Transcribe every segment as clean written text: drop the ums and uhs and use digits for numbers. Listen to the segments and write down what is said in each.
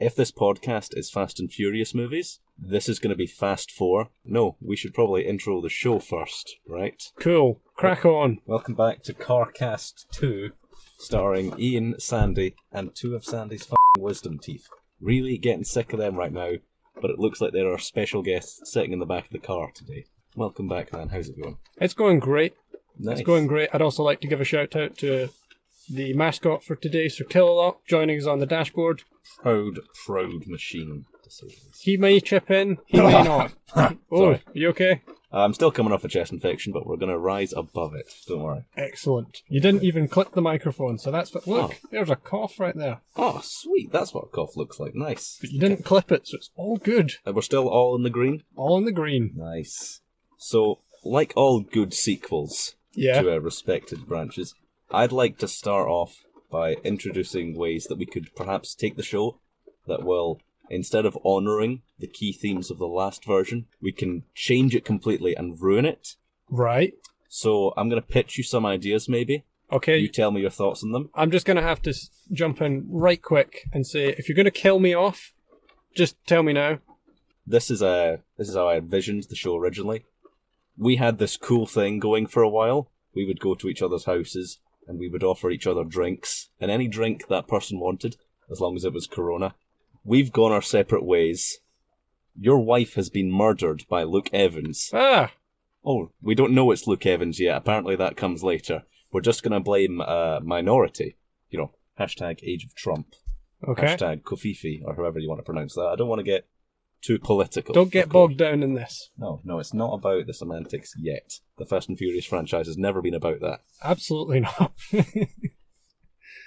if this podcast is Fast and Furious movies, this is going to be Fast 4. No, we should probably intro the show first, right? Cool. Crack on. Welcome back to CarCast 2, starring Ian, Sandy, and two of Sandy's f***ing wisdom teeth. Really getting sick of them right now, but it looks like there are special guests sitting in the back of the car today. Welcome back, man. How's it going? It's going great. Nice. It's going great. I'd also like to give a shout out to the mascot for today, Sir Killalot, joining us on the dashboard. Proud machine, to say the least. He may chip in, he may not. Oh, are you okay? I'm still coming off a chest infection, but we're going to rise above it. Don't worry. Excellent. You didn't even clip the microphone, so that's... Look, there's a cough right there. Oh, sweet. That's what a cough looks like. Nice. But you didn't clip it, so it's all good. And we're still all in the green? All in the green. Nice. So, like all good sequels to our respected branches, I'd like to start off by introducing ways that we could perhaps take the show that will, instead of honouring the key themes of the last version, we can change it completely and ruin it. Right. So I'm going to pitch you some ideas, maybe. Okay. You tell me your thoughts on them. I'm just going to have to jump in right quick and say, if you're going to kill me off, just tell me now. This is how I envisioned the show originally. We had this cool thing going for a while. We would go to each other's houses, and we would offer each other drinks, and any drink that person wanted, as long as it was Corona. We've gone our separate ways. Your wife has been murdered by Luke Evans. Ah! Oh, we don't know it's Luke Evans yet. Apparently that comes later. We're just going to blame a minority. You know, hashtag Age of Trump. Okay. Hashtag Kofifi, or however you want to pronounce that. I don't want to get too political. Don't get bogged down in this. No, it's not about the semantics yet. The Fast and Furious franchise has never been about that. Absolutely not.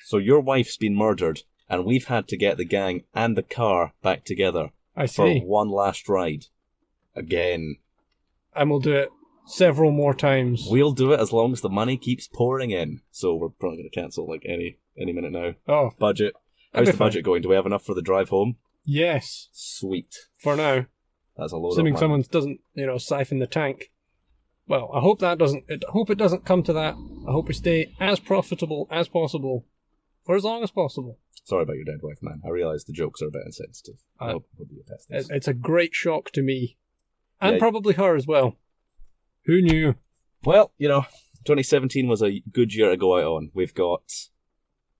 So your wife's been murdered, and we've had to get the gang and the car back together for one last ride. Again. And we'll do it several more times. We'll do it as long as the money keeps pouring in. So we're probably going to cancel like any minute now. Oh. Budget. How's the budget going? Do we have enough for the drive home? Yes. Sweet. For now. That's a load Assuming of money. someone doesn't, siphon the tank. Well, I hope that doesn't. I hope it doesn't come to that. I hope we stay as profitable as possible for as long as possible. Sorry about your dead wife, man. I realise the jokes are a bit insensitive. I hope we'll be past this. It's a great shock to me. And probably her as well. Who knew? Well, 2017 was a good year to go out on. We've got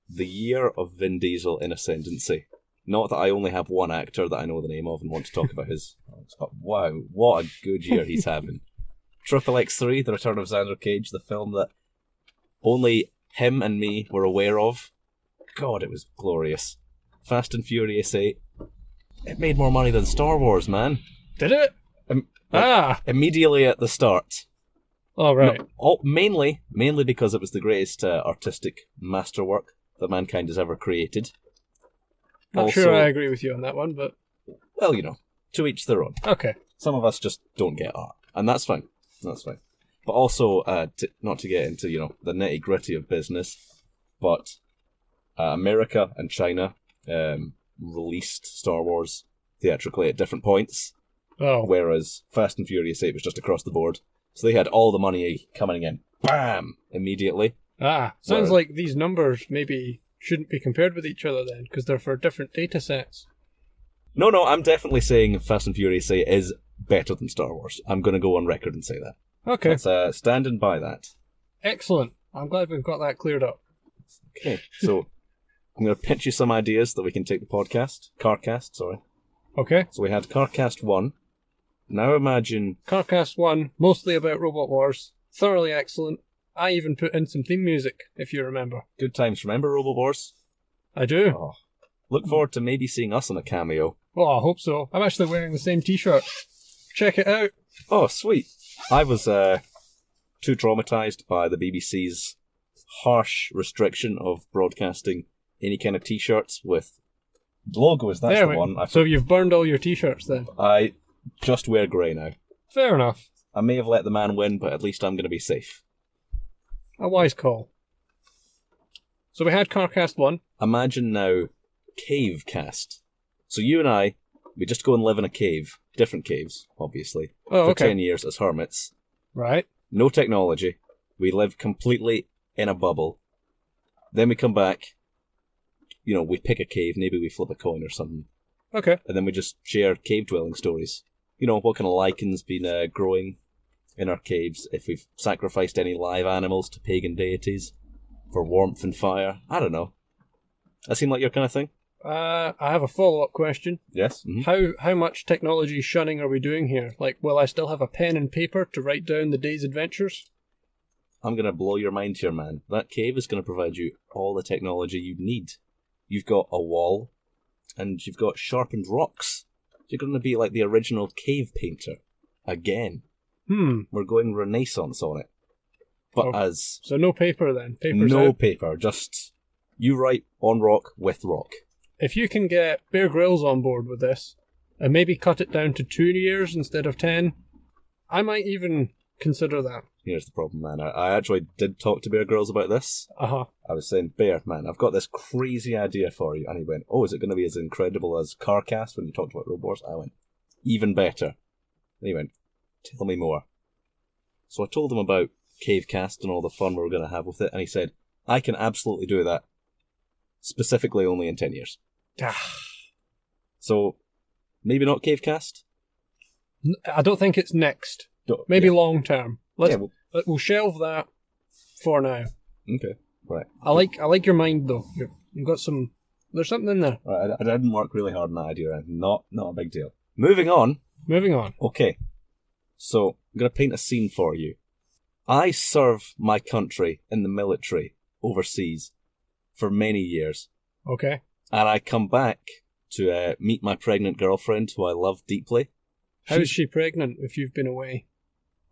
the year of Vin Diesel in ascendancy. Not that I only have one actor that I know the name of and want to talk about his... Wow, what a good year he's having. Triple X3, The Return of Xander Cage, the film that only him and me were aware of. God, it was glorious. Fast and Furious 8. It made more money than Star Wars, man. Did it? Immediately at the start. Oh, right. No, mainly because it was the greatest artistic masterwork that mankind has ever created. Not sure I agree with you on that one, but... Well, to each their own. Okay. Some of us just don't get art, and that's fine. That's fine. But also, not to get into, the nitty-gritty of business, but America and China released Star Wars theatrically at different points, whereas Fast and Furious 8 was just across the board. So they had all the money coming in, bam, immediately. Sounds like these numbers maybe shouldn't be compared with each other then, because they're for different data sets. No, I'm definitely saying Fast and Furious 8 is better than Star Wars. I'm going to go on record and say that. Okay. Let's standing by that. Excellent. I'm glad we've got that cleared up. Okay, so I'm going to pitch you some ideas that we can take the CarCast, sorry. Okay. So we had CarCast 1. Now imagine... CarCast 1, mostly about Robot Wars. Thoroughly excellent. I even put in some theme music, if you remember. Good times. Remember Robot Wars? I do. Oh. Look forward to maybe seeing us on a cameo. Oh, I hope so. I'm actually wearing the same t-shirt. Check it out. Oh, sweet. I was too traumatised by the BBC's harsh restriction of broadcasting any kind of t-shirts with logos. That's the one. So you've burned all your t-shirts then? I just wear grey now. Fair enough. I may have let the man win, but at least I'm going to be safe. A wise call. So we had CarCast 1. Imagine now Cavecast. So you and I, we just go and live in a cave. Different caves, obviously. For 10 years as hermits. Right. No technology. We live completely in a bubble. Then we come back. We pick a cave. Maybe we flip a coin or something. Okay. And then we just share cave dwelling stories. You know, what kind of lichens been growing in our caves, if we've sacrificed any live animals to pagan deities for warmth and fire. I don't know. That seem like your kind of thing? I have a follow-up question. Yes. Mm-hmm. How much technology shunning are we doing here? Like, will I still have a pen and paper to write down the day's adventures? I'm going to blow your mind here, man. That cave is going to provide you all the technology you need. You've got a wall, and you've got sharpened rocks. You're going to be like the original cave painter. Again. We're going Renaissance on it. But So no paper then? Paper's no out. paper, just you write on rock with rock. If you can get Bear Grylls on board with this, and maybe cut it down to 2 years instead of 10, I might even consider that. Here's the problem, man. I actually did talk to Bear Grylls about this. Uh-huh. I was saying, Bear, man, I've got this crazy idea for you. And he went, oh, is it going to be as incredible as CarCast when you talked about Road Wars? I went, even better. And he went, tell me more. So I told him about Cavecast and all the fun we were going to have with it, and he said, I can absolutely do that. Specifically only in 10 years. So, maybe not Cavecast? I don't think it's next. Maybe long term. We'll shelve that for now. Okay, right. I like your mind though. You've got some. There's something in there. Right, I didn't work really hard on that idea. Not a big deal. Moving on. Okay. So I'm gonna paint a scene for you. I serve my country in the military overseas for many years. Okay. And I come back to meet my pregnant girlfriend, who I love deeply. How is she pregnant if you've been away?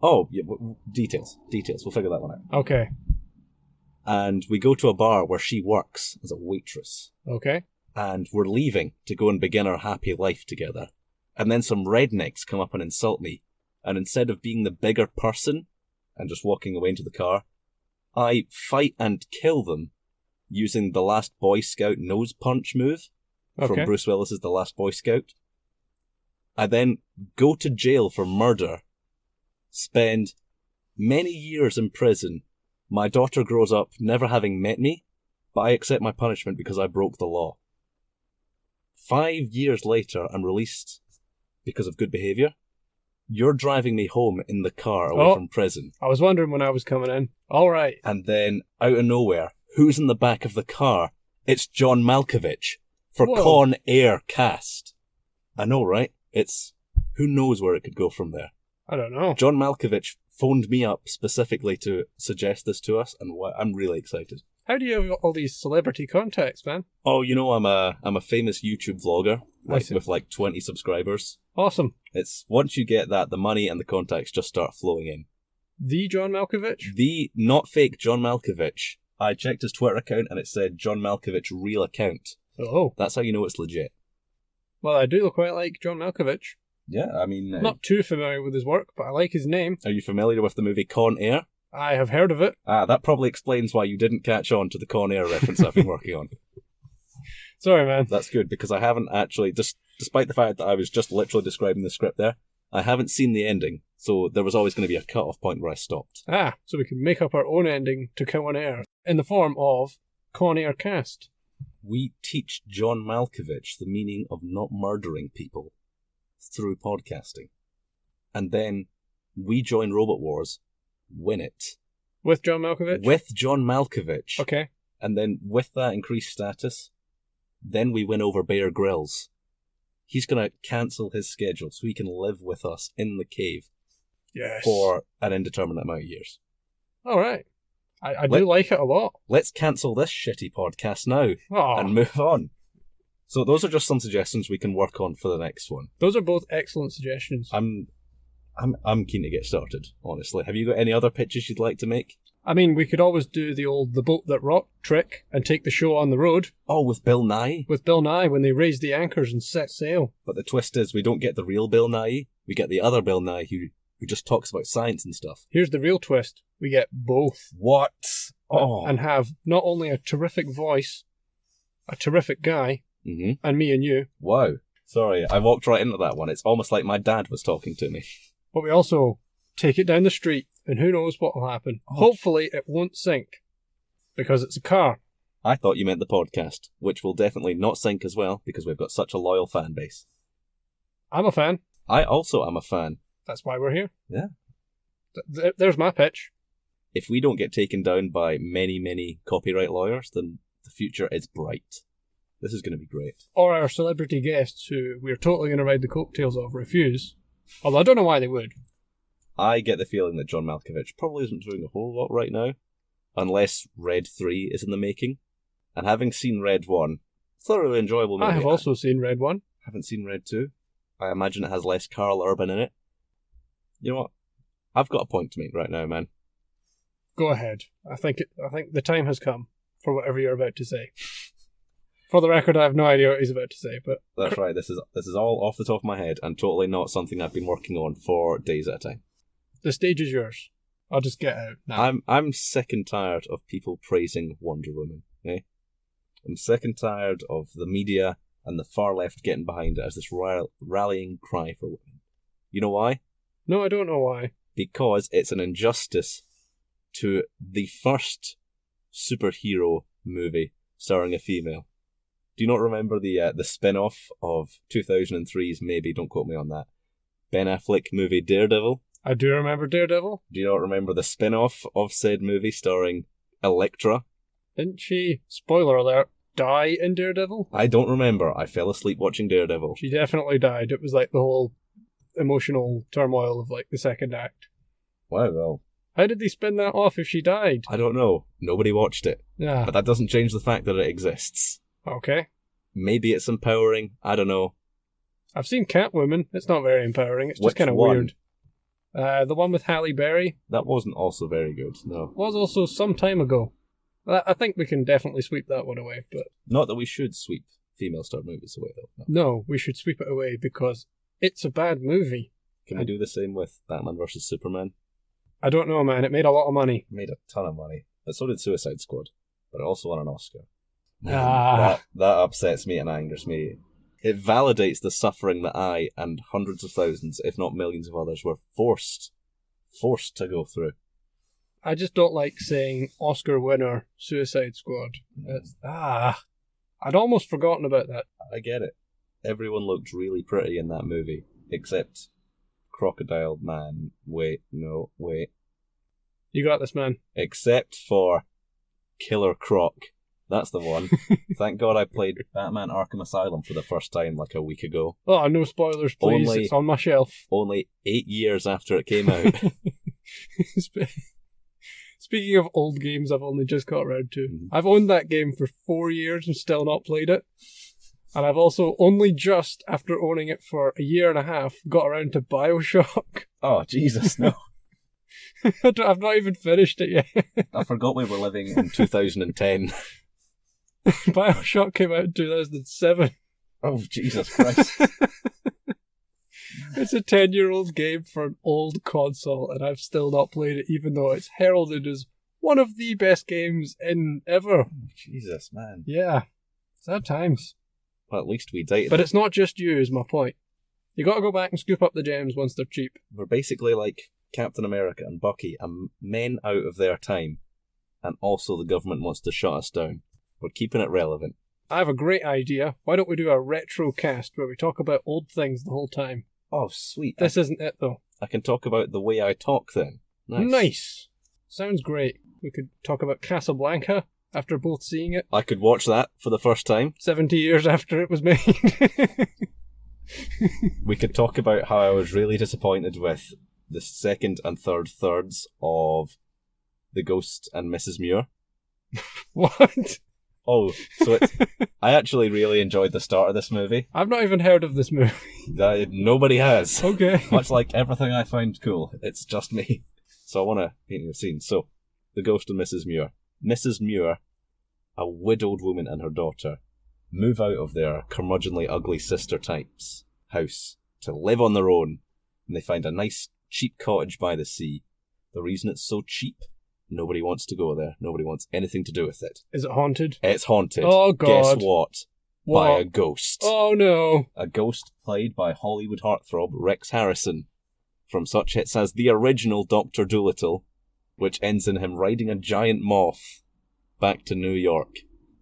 Oh, yeah, details. We'll figure that one out. Okay. And we go to a bar where she works as a waitress. Okay. And we're leaving to go and begin our happy life together. And then some rednecks come up and insult me. And instead of being the bigger person and just walking away into the car, I fight and kill them using the Last Boy Scout nose punch move from Bruce Willis's The Last Boy Scout. I then go to jail for murder, spend many years in prison. My daughter grows up never having met me, but I accept my punishment because I broke the law. 5 years later, I'm released because of good behaviour. You're driving me home in the car away from prison. I was wondering when I was coming in. All right. And then, out of nowhere, who's in the back of the car? It's John Malkovich for Con Air Cast. I know, right? It's... who knows where it could go from there? I don't know. John Malkovich phoned me up specifically to suggest this to us, and I'm really excited. How do you have all these celebrity contacts, man? Oh, you know, I'm a famous YouTube vlogger with like 20 subscribers. Awesome. It's once you get that, the money and the contacts just start flowing in. The John Malkovich? The not fake John Malkovich. I checked his Twitter account and it said John Malkovich real account. Oh. That's how you know it's legit. Well, I do quite like John Malkovich. Yeah, I mean... not too familiar with his work, but I like his name. Are you familiar with the movie Con Air? I have heard of it. That probably explains why you didn't catch on to the Con Air reference I've been working on. Sorry, man. That's good, because I haven't actually, despite the fact that I was just literally describing the script there, I haven't seen the ending, so there was always going to be a cut-off point where I stopped. So we can make up our own ending to Con Air in the form of Con Air Cast. We teach John Malkovich the meaning of not murdering people through podcasting. And then we join Robot Wars, win it. With John Malkovich? With John Malkovich. Okay. And then with that increased status, then we win over Bear Grylls. He's going to cancel his schedule so he can live with us in the cave. Yes. For an indeterminate amount of years. All right. I do like it a lot. Let's cancel this shitty podcast now and move on. So those are just some suggestions we can work on for the next one. Those are both excellent suggestions. I'm keen to get started, honestly. Have you got any other pitches you'd like to make? I mean, we could always do the boat that rocked trick and take the show on the road. Oh, with Bill Nye? With Bill Nye, when they raise the anchors and set sail. But the twist is we don't get the real Bill Nye. We get the other Bill Nye who just talks about science and stuff. Here's the real twist. We get both. What? Oh. And have not only a terrific voice, a terrific guy, and me and you. Wow. Sorry, I walked right into that one. It's almost like my dad was talking to me. But we also take it down the street, and who knows what will happen. Hopefully it won't sink, because it's a car. I thought you meant the podcast, which will definitely not sink as well because we've got such a loyal fan base. I'm a fan. I also am a fan. That's why we're here. Yeah. There's my pitch. If we don't get taken down by many, many copyright lawyers, then the future is bright. This is going to be great. Or our celebrity guests, who we're totally going to ride the coattails of, refuse. Although I don't know why they would. I get the feeling that John Malkovich probably isn't doing a whole lot right now, unless Red 3 is in the making. And having seen Red 1, thoroughly enjoyable movie. I have also seen Red 1. Haven't seen Red 2. I imagine it has less Carl Urban in it. You know what? I've got a point to make right now, man. Go ahead. I think the time has come for whatever you're about to say. For the record, I have no idea what he's about to say, but that's right. This is all off the top of my head and totally not something I've been working on for days at a time. The stage is yours. I'll just get out now. I'm sick and tired of people praising Wonder Woman. Eh? I'm sick and tired of the media and the far left getting behind it as this rallying cry for women. You know why? No, I don't know why. Because it's an injustice to the first superhero movie starring a female. Do you not remember the spin-off of 2003's, maybe, don't quote me on that, Ben Affleck movie Daredevil? I do remember Daredevil. Do you not remember the spin-off of said movie starring Elektra? Didn't she, spoiler alert, die in Daredevil? I don't remember. I fell asleep watching Daredevil. She definitely died. It was like the whole emotional turmoil of like the second act. Wow, well. How did they spin that off if she died? I don't know. Nobody watched it. Yeah. But that doesn't change the fact that it exists. Okay. Maybe it's empowering. I don't know. I've seen Catwoman. It's not very empowering. It's just kind of weird. The one with Halle Berry. That wasn't also very good, no. Was also some time ago. I think we can definitely sweep that one away, but... Not that we should sweep female star movies away, though. No, we should sweep it away because it's a bad movie. Can we do the same with Batman vs. Superman? I don't know, man. It made a lot of money. It made a ton of money. But so did Suicide Squad. But it also won an Oscar. Ah. That upsets me and angers me. It validates the suffering that I and hundreds of thousands, if not millions of others, were forced to go through. I just don't like saying Oscar winner Suicide Squad. I'd almost forgotten about that. I get it. Everyone looked really pretty in that movie, except Crocodile Man. Wait. You got this, man. Except for Killer Croc. That's the one. Thank God I played Batman Arkham Asylum for the first time like a week ago. Oh, no spoilers, please. It's on my shelf. Only 8 years after it came out. Speaking of old games I've only just got around to, I've owned that game for 4 years and still not played it. And I've also only just, after owning it for a year and a half, got around to Bioshock. Oh, Jesus, no. I've not even finished it yet. I forgot we were living in 2010. Bioshock came out in 2007. Oh, Jesus Christ. It's a 10-year-old game for an old console, and I've still not played it, even though it's heralded as one of the best games in ever. Oh, Jesus, man. Yeah. Sad times. Well, at least we dated. But it's not just you, is my point. You gotta go back and scoop up the gems once they're cheap. We're basically like Captain America and Bucky, men out of their time, and also the government wants to shut us down. We're keeping it relevant. I have a great idea. Why don't we do a retro cast where we talk about old things the whole time? Oh, sweet. This isn't it, though. I can talk about the way I talk, then. Nice. Sounds great. We could talk about Casablanca after both seeing it. I could watch that for the first time. 70 years after it was made. We could talk about how I was really disappointed with the second and third thirds of The Ghost and Mrs. Muir. What? Oh, so I actually really enjoyed the start of this movie. I've not even heard of this movie. Nobody has. Okay. Much like everything I find cool, it's just me. So I want to paint you a scene. So, The Ghost and Mrs. Muir. Mrs. Muir, a widowed woman and her daughter, move out of their curmudgeonly ugly sister type's house to live on their own, and they find a nice cheap cottage by the sea. The reason it's so cheap, nobody wants to go there. Nobody wants anything to do with it. Is it haunted? It's haunted. Oh, God. Guess what? What? By a ghost. Oh, no. A ghost played by Hollywood heartthrob Rex Harrison, from such hits as the original Dr. Dolittle, which ends in him riding a giant moth back to New York.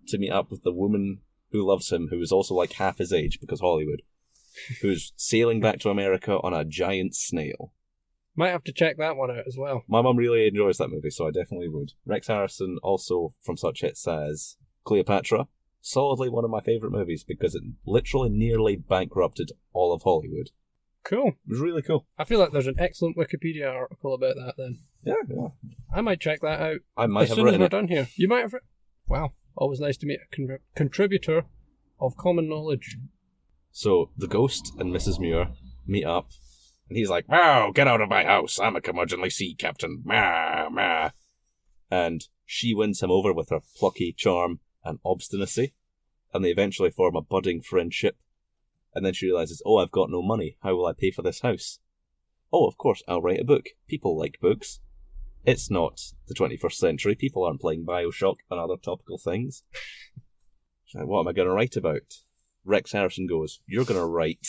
to meet up with the woman who loves him, who is also like half his age, because Hollywood, who's sailing back to America on a giant snail. Might have to check that one out as well. My mum really enjoys that movie, so I definitely would. Rex Harrison, also from such hits as Cleopatra, solidly one of my favourite movies because it literally nearly bankrupted all of Hollywood. Cool. It was really cool. I feel like there's an excellent Wikipedia article about that then. Yeah. I might check that out. I might have as soon as written we're it. done here. You might have written. Wow. Always nice to meet a contributor of common knowledge. So the Ghost and Mrs. Muir meet up, and he's like, "Wow, get out of my house! I'm a curmudgeonly sea captain." Mah. And she wins him over with her plucky charm and obstinacy, and they eventually form a budding friendship. And then she realises, oh, I've got no money. How will I pay for this house? Oh, of course, I'll write a book. People like books. It's not the 21st century. People aren't playing Bioshock and other topical things. She's like, what am I going to write about? Rex Harrison goes, you're going to write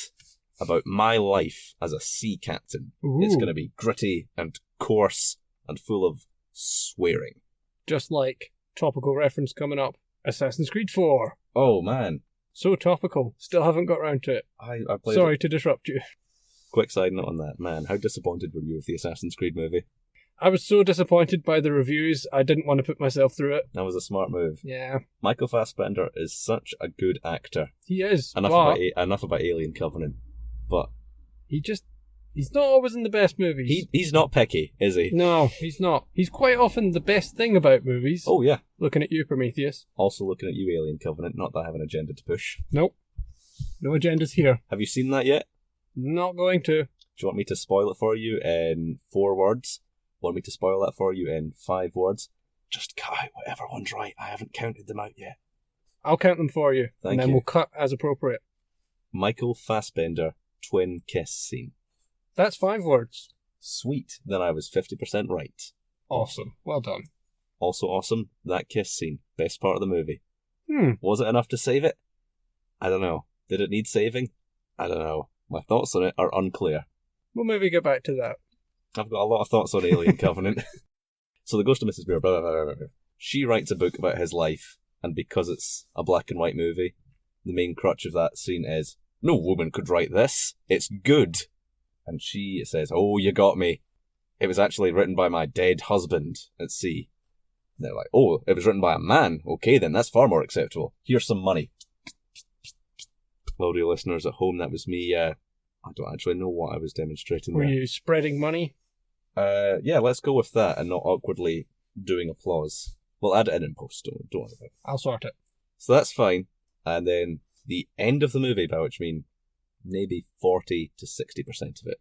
about my life as a sea captain. Ooh. It's going to be gritty and coarse and full of swearing. Just like topical reference coming up, Assassin's Creed 4. Oh, man. So topical. Still haven't got round to it. I played Sorry to disrupt you. Quick side note on that, man. How disappointed were you with the Assassin's Creed movie? I was so disappointed by the reviews, I didn't want to put myself through it. That was a smart move. Yeah. Michael Fassbender is such a good actor. He is. Enough about Alien Covenant. But he's not always in the best movies. he's not picky, is he? No, he's not. He's quite often the best thing about movies. Oh, yeah. Looking at you, Prometheus. Also looking at you, Alien Covenant. Not that I have an agenda to push. Nope. No agendas here. Have you seen that yet? Not going to. Do you want me to spoil it for you in 4 words? Want me to spoil that for you in 5 words? Just cut out whatever one's right. I haven't counted them out yet. I'll count them for you. Thank and then you. we'll cut as appropriate. Michael Fassbender twin kiss scene. That's 5 words. Sweet. Then I was 50% right. Awesome. Well done. Also awesome, that kiss scene. Best part of the movie. Hmm. Was it enough to save it? I don't know. Did it need saving? I don't know. My thoughts on it are unclear. We'll maybe get back to that. I've got a lot of thoughts on Alien Covenant. So the Ghost of Mrs. Muir, blah, blah, blah, blah, blah. She writes a book about his life, and because it's a black and white movie, the main crutch of that scene is, no woman could write this. It's good. And she says, oh, you got me. It was actually written by my dead husband at sea. And they're like, oh, it was written by a man. Okay, then that's far more acceptable. Here's some money. Audio listeners at home, that was me. I don't actually know what I was demonstrating Were there. you spreading money? Yeah, let's go with that and not awkwardly doing applause. We'll add it in post, don't worry about it. I'll sort it. So that's fine. And then the end of the movie, by which I mean maybe 40 to 60% of it,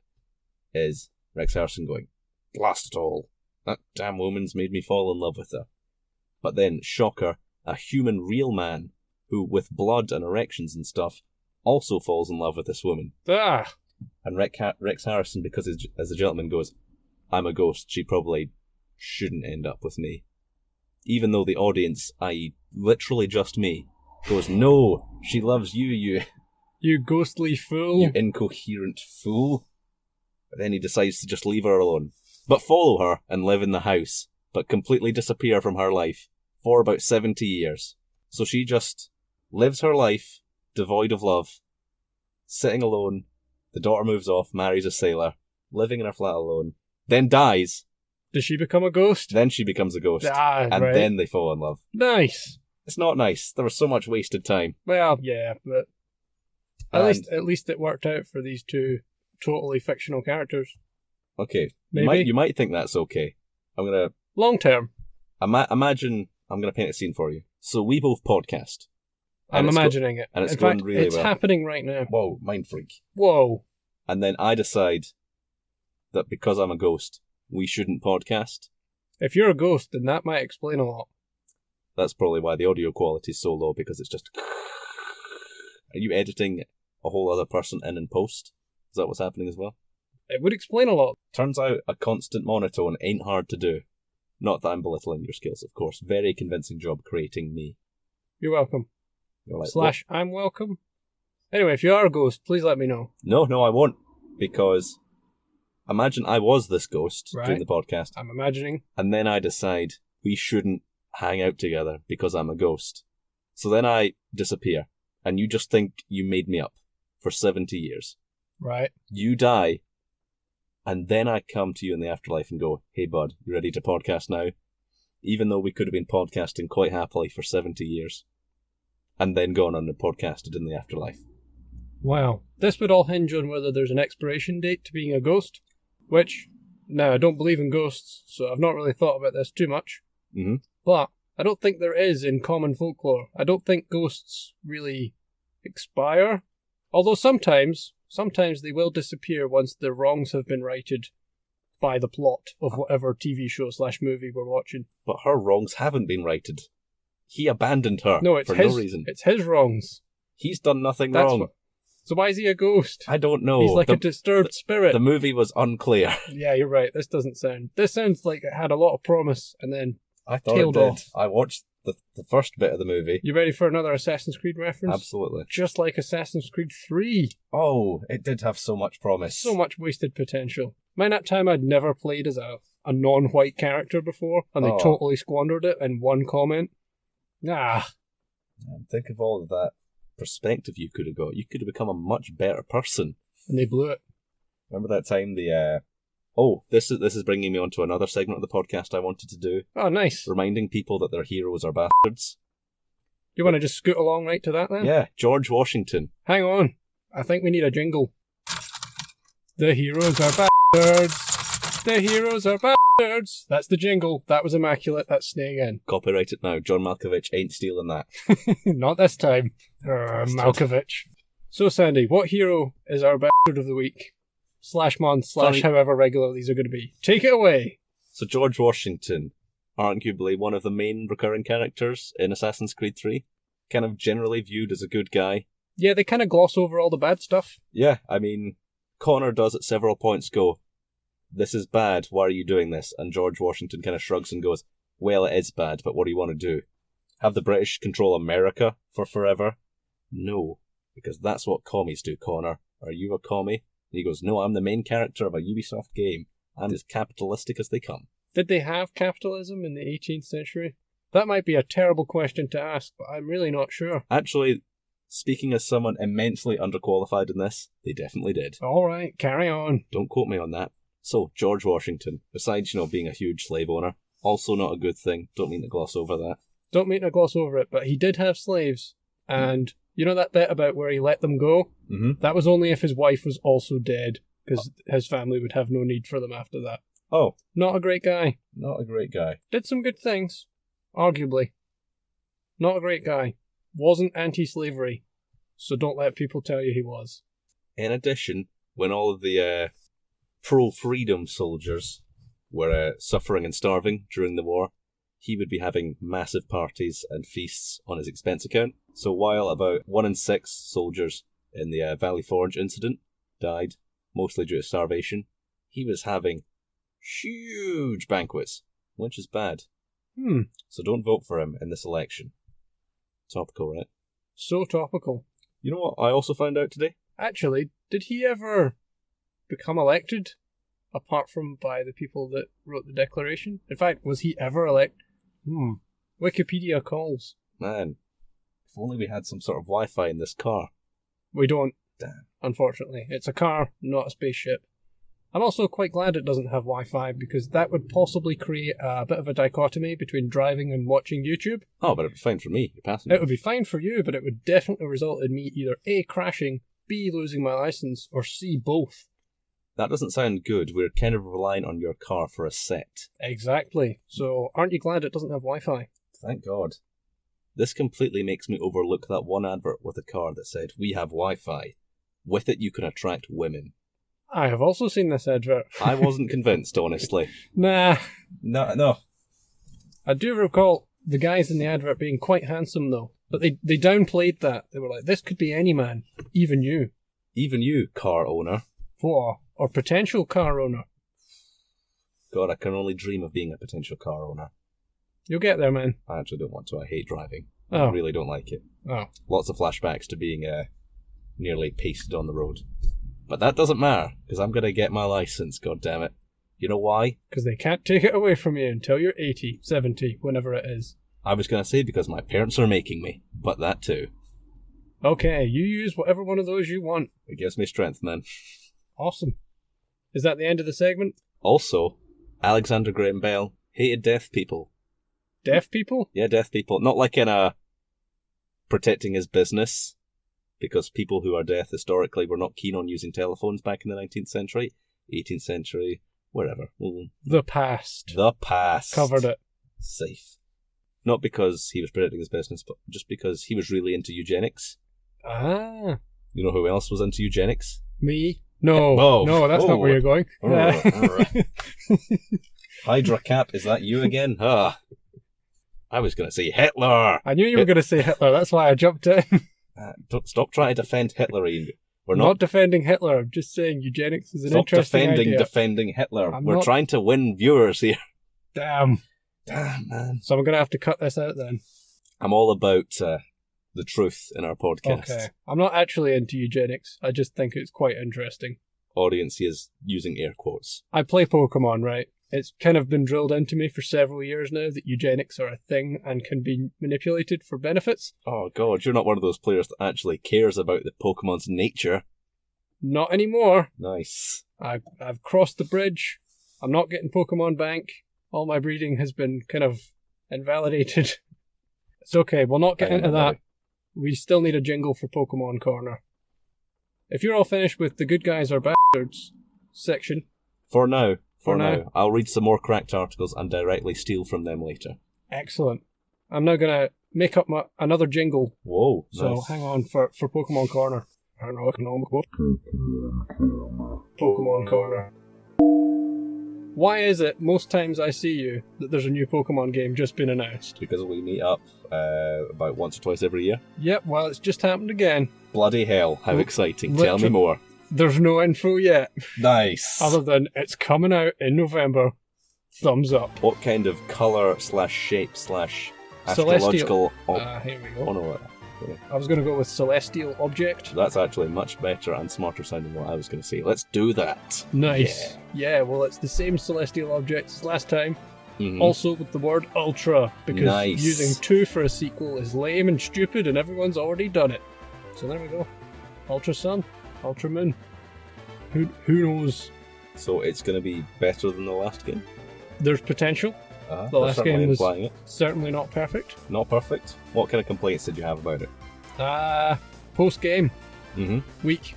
is Rex Harrison going, blast it all. That damn woman's made me fall in love with her. But then, shocker, a human real man who, with blood and erections and stuff, also falls in love with this woman. Ah! And Rex Harrison, because as a gentleman goes, I'm a ghost, she probably shouldn't end up with me. Even though the audience, i.e. literally just me, goes, no, she loves you, You ghostly fool. you incoherent fool. But then he decides to just leave her alone. But follow her and live in the house, but completely disappear from her life for about 70 years. So she just lives her life, devoid of love, sitting alone. The daughter moves off, marries a sailor, living in her flat alone, then dies. Does she become a ghost? Then she becomes a ghost. Ah, and right. then they fall in love. Nice. It's not nice. There was so much wasted time. Well, yeah, but at least it worked out for these two totally fictional characters. Okay, Maybe. you might think that's okay. I'm gonna Long term. imagine. I'm gonna paint a scene for you. So we both podcast. I'm imagining it. and it's In going fact, really it's well. happening right now. Whoa, mind freak. Whoa. And then I decide that because I'm a ghost, we shouldn't podcast. If you're a ghost, then that might explain a lot. That's probably why the audio quality is so low, because it's just... Are you editing a whole other person in post? Is that what's happening as well? It would explain a lot. Turns out a constant monotone ain't hard to do. Not that I'm belittling your skills, of course. Very convincing job creating me. You're welcome. You're like, / I'm welcome. Anyway, if you are a ghost, please let me know. "What? No, I won't. Because imagine I was this ghost Right. during the podcast, I'm imagining. and then I decide we shouldn't hang out together because I'm a ghost. So then I disappear, and you just think you made me up for 70 years. Right. You die, and then I come to you in the afterlife and go, hey bud, you ready to podcast now? Even though we could have been podcasting quite happily for 70 years, and then gone on and podcasted in the afterlife. Wow. This would all hinge on whether there's an expiration date to being a ghost, which, now I don't believe in ghosts, so I've not really thought about this too much. Mm-hmm. But I don't think there is in common folklore. I don't think ghosts really expire. Although sometimes they will disappear once their wrongs have been righted by the plot of whatever TV show / movie we're watching. But her wrongs haven't been righted. He abandoned her no reason. It's his wrongs. He's done nothing wrong. So why is he a ghost? I don't know. He's like a disturbed spirit. The movie was unclear. Yeah, you're right. This sounds like it had a lot of promise and then I thought tailed it did. off. I watched the first bit of the movie. You ready for another Assassin's Creed reference? Absolutely. Just like Assassin's Creed 3. Oh, it did have so much promise. So much wasted potential. Mind that time I'd never played as a non-white character before, and they totally squandered it in one comment. Think of all of that perspective you could have got. You could have become a much better person. And they blew it. Remember that time this is bringing me on to another segment of the podcast I wanted to do. Oh, nice. Reminding people that their heroes are bastards. You want to just scoot along right to that then? Yeah, George Washington. Hang on. I think we need a jingle. The heroes are bastards. The heroes are bastards. That's the jingle. That was immaculate. That's staying in. Copyright it now. John Malkovich ain't stealing that. Not this time. Malkovich. So, Sandy, what hero is our bastard of the week? /month / however regular these are going to be. Take it away. So George Washington, arguably one of the main recurring characters in Assassin's Creed 3, kind of generally viewed as a good guy. Yeah, they kind of gloss over all the bad stuff. Yeah, I mean, Connor does at several points go, this is bad, why are you doing this? And George Washington kind of shrugs and goes, well, it is bad, but what do you want to do? Have the British control America for forever? No, because that's what commies do, Connor. Are you a commie? And he goes, no, I'm the main character of a Ubisoft game. I'm as capitalistic as they come. Did they have capitalism in the 18th century? That might be a terrible question to ask, but I'm really not sure. Actually, speaking as someone immensely underqualified in this, they definitely did. All right, carry on. Don't quote me on that. So, George Washington, besides, being a huge slave owner, also not a good thing. Don't mean to gloss over that. Don't mean to gloss over it, but he did have slaves, and you know that bit about where he let them go? Mm-hmm. That was only if his wife was also dead, because his family would have no need for them after that. Oh. Not a great guy. Not a great guy. Did some good things, arguably. Not a great guy. Wasn't anti-slavery, so don't let people tell you he was. In addition, when all of the pro-freedom soldiers were suffering and starving during the war, he would be having massive parties and feasts on his expense account. So while about 1 in 6 soldiers in the Valley Forge incident died, mostly due to starvation, he was having huge banquets, which is bad. So don't vote for him in this election. Topical, right? So topical. You know what I also found out today? Actually, did he ever become elected? Apart from by the people that wrote the Declaration? In fact, was he ever elected? Wikipedia calls. Man, if only we had some sort of Wi-Fi in this car. We don't. Damn. Unfortunately. It's a car, not a spaceship. I'm also quite glad it doesn't have Wi-Fi, because that would possibly create a bit of a dichotomy between driving and watching YouTube. Oh, but it'd be fine for me, your passenger. It would be fine for you, but it would definitely result in me either A, crashing, B, losing my license, or C, both. That doesn't sound good. We're kind of relying on your car for a set. Exactly. So, aren't you glad it doesn't have Wi-Fi? Thank God. This completely makes me overlook that one advert with a car that said, we have Wi-Fi. With it, you can attract women. I have also seen this advert. I wasn't convinced, honestly. Nah. No. I do recall the guys in the advert being quite handsome, though. But they downplayed that. They were like, this could be any man. Even you. Even you, car owner. Or potential car owner. God, I can only dream of being a potential car owner. You'll get there, man. I actually don't want to. I hate driving. Oh. I really don't like it. Oh. Lots of flashbacks to being nearly pasted on the road. But that doesn't matter, because I'm going to get my license, goddammit. You know why? Because they can't take it away from you until you're 80, 70, whenever it is. I was going to say because my parents are making me, but that too. Okay, you use whatever one of those you want. It gives me strength, man. Awesome. Is that the end of the segment? Also, Alexander Graham Bell hated deaf people. Deaf people? Yeah, deaf people. Not like in a protecting his business, because people who are deaf historically were not keen on using telephones back in the 19th century, 18th century, wherever. The past. The past. Covered it. Safe. Not because he was protecting his business, but just because he was really into eugenics. Ah. You know who else was into eugenics? Me? No. Oh. No, that's not where you're going. Hydra Cap, is that you again? I was going to say Hitler. I knew you were going to say Hitler, that's why I jumped in. Don't stop trying to defend Hitler, Ian. We're not defending Hitler, I'm just saying eugenics is an interesting idea. Defending Hitler. We're trying to win viewers here. Damn, man. So I'm going to have to cut this out then. I'm all about the truth in our podcast. Okay. I'm not actually into eugenics. I just think it's quite interesting. Audience, he is using air quotes. I play Pokemon, right? It's kind of been drilled into me for several years now that eugenics are a thing and can be manipulated for benefits. Oh god, you're not one of those players that actually cares about the Pokemon's nature. Not anymore. Nice. I've crossed the bridge. I'm not getting Pokemon Bank. All my breeding has been kind of invalidated. It's okay, we'll not get into that. We still need a jingle for Pokemon Corner. If you're all finished with the good guys are bastards section. For now. I'll read some more cracked articles and directly steal from them later. Excellent. I'm now going to make up another jingle. Whoa, so nice. Hang on for Pokemon Corner. Pokemon Corner. Why is it most times I see you that there's a new Pokemon game just been announced? Because we meet up about once or twice every year. Yep, well, it's just happened again. Bloody hell, how exciting. Tell me more. There's no info yet. Nice. Other than it's coming out in November. Thumbs up. What kind of colour / shape / astrological... here we go. Oh no, I was going to go with celestial object. That's actually much better and smarter sounding than what I was going to say. Let's do that. Nice. Yeah, well, it's the same celestial object as last time. Mm-hmm. Also with the word Ultra, because using 2 for a sequel is lame and stupid and everyone's already done it. So there we go. Ultra Sun, Ultra Moon. Who knows? So it's going to be better than the last game? There's potential. The last game was certainly not perfect. Not perfect? What kind of complaints did you have about it? Post-game. Weak.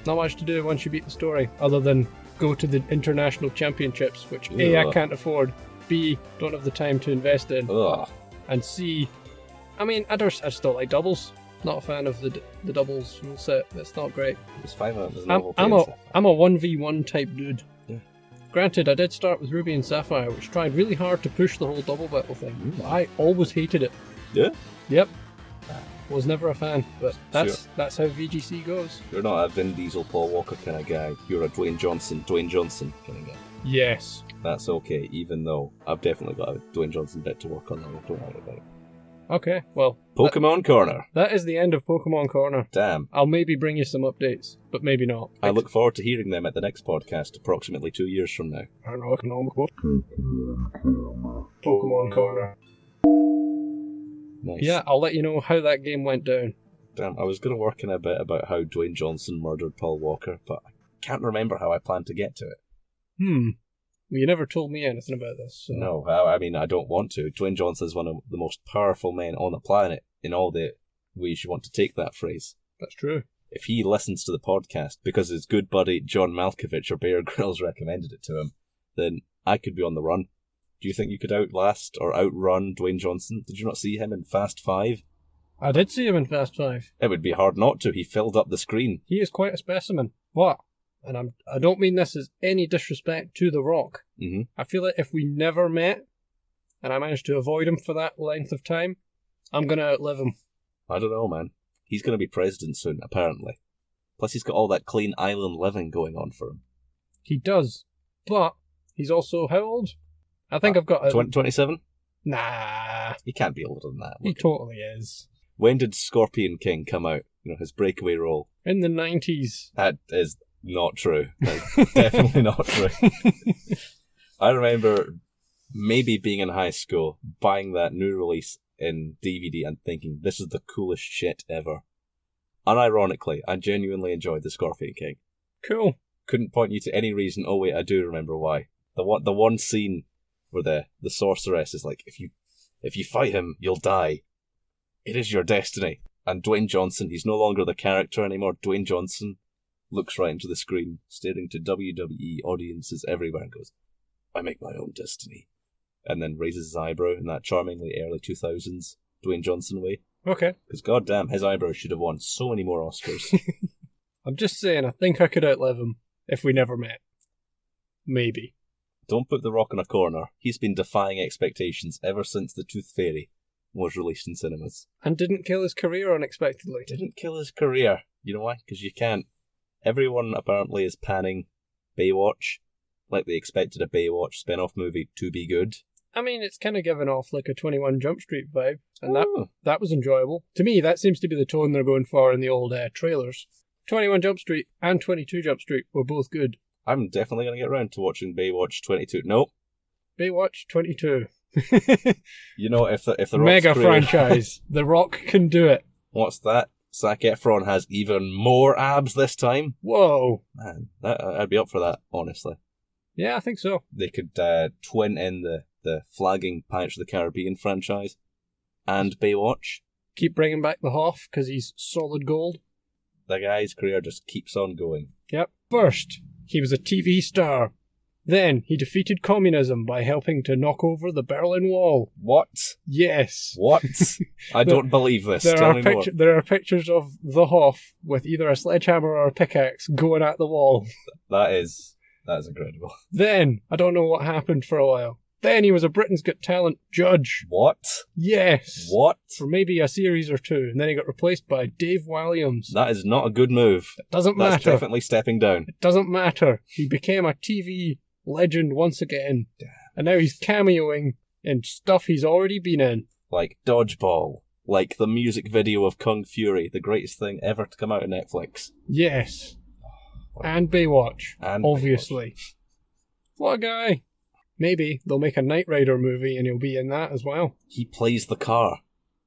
Not much to do once you beat the story, other than go to the international championships, which A, I can't afford, B, don't have the time to invest in, and C, I mean, I still like doubles. Not a fan of the doubles rule set. It's not great. It's fine. I'm a 1v1 type dude. Yeah. Granted, I did start with Ruby and Sapphire, which tried really hard to push the whole double battle thing. I always hated it. Yeah? Yep. Was never a fan, but that's how VGC goes. You're not a Vin Diesel, Paul Walker kind of guy. You're a Dwayne Johnson kind of guy. Yes. That's okay, even though I've definitely got a Dwayne Johnson bit to work on now. Don't worry about it. Okay, well... Pokemon Corner. That is the end of Pokemon Corner. Damn. I'll maybe bring you some updates, but maybe not. I look forward to hearing them at the next podcast, approximately 2 years from now. Pokemon Corner. Nice. Yeah, I'll let you know how that game went down. Damn, I was going to work in a bit about how Dwayne Johnson murdered Paul Walker, but I can't remember how I planned to get to it. Well, you never told me anything about this. So. No, I mean, I don't want to. Dwayne Johnson is one of the most powerful men on the planet in all the ways you want to take that phrase. That's true. If he listens to the podcast because his good buddy John Malkovich or Bear Grylls recommended it to him, then I could be on the run. Do you think you could outlast or outrun Dwayne Johnson? Did you not see him in Fast 5? I did see him in Fast 5. It would be hard not to. He filled up the screen. He is quite a specimen. What? And I don't mean this as any disrespect to The Rock. Mm-hmm. I feel like if we never met, and I managed to avoid him for that length of time, I'm going to outlive him. I don't know, man. He's going to be president soon, apparently. Plus he's got all that clean island living going on for him. He does. But he's also how old? I think I've got... 27? Nah. He can't be older than that. He totally is. When did Scorpion King come out? You know, his breakaway role? In the 90s. That is... not true. That's definitely not true. I remember maybe being in high school, buying that new release in DVD and thinking, this is the coolest shit ever. Unironically, I genuinely enjoyed the Scorpion King. Cool. Couldn't point you to any reason. Oh wait, I do remember why. The one scene where the sorceress is like, if you fight him, you'll die. It is your destiny. And Dwayne Johnson, he's no longer the character anymore. Dwayne Johnson looks right into the screen, staring to WWE audiences everywhere and goes, I make my own destiny. And then raises his eyebrow in that charmingly early 2000s Dwayne Johnson way. Okay. Because goddamn, his eyebrow should have won so many more Oscars. I'm just saying, I think I could outlive him if we never met. Maybe. Don't put The Rock in a corner. He's been defying expectations ever since The Tooth Fairy was released in cinemas. And didn't kill his career unexpectedly. Didn't kill his career. You know why? Because you can't. Everyone apparently is panning Baywatch, like they expected a Baywatch spin-off movie to be good. I mean, it's kind of given off like a 21 Jump Street vibe, and that was enjoyable. To me, that seems to be the tone they're going for in the old trailers. 21 Jump Street and 22 Jump Street were both good. I'm definitely going to get around to watching Baywatch 22. Nope. Baywatch 22. You know, if the Rock's mega career... franchise. The Rock can do it. What's that? Zac Efron has even more abs this time? Whoa. Man, I'd be up for that, honestly. Yeah, I think so. They could twin in the flagging Pirates of the Caribbean franchise and Baywatch. Keep bringing back the Hoff, because he's solid gold. The guy's career just keeps on going. Yep. First, he was a TV star. Then, he defeated communism by helping to knock over the Berlin Wall. What? Yes. What? I don't believe this. Tell me more. There are pictures of the Hoff with either a sledgehammer or a pickaxe going at the wall. That is incredible. Then, I don't know what happened for a while. Then he was a Britain's Got Talent judge. What? Yes. What? For maybe a series or two, and then he got replaced by Dave Williams. That is not a good move. It doesn't matter. That's definitely stepping down. It doesn't matter. He became a TV legend once again. And now he's cameoing in stuff he's already been in. Like Dodgeball. Like the music video of Kung Fury, the greatest thing ever to come out of Netflix. Yes. And Baywatch. And obviously. Baywatch. What a guy. Maybe they'll make a Knight Rider movie and he'll be in that as well. He plays the car.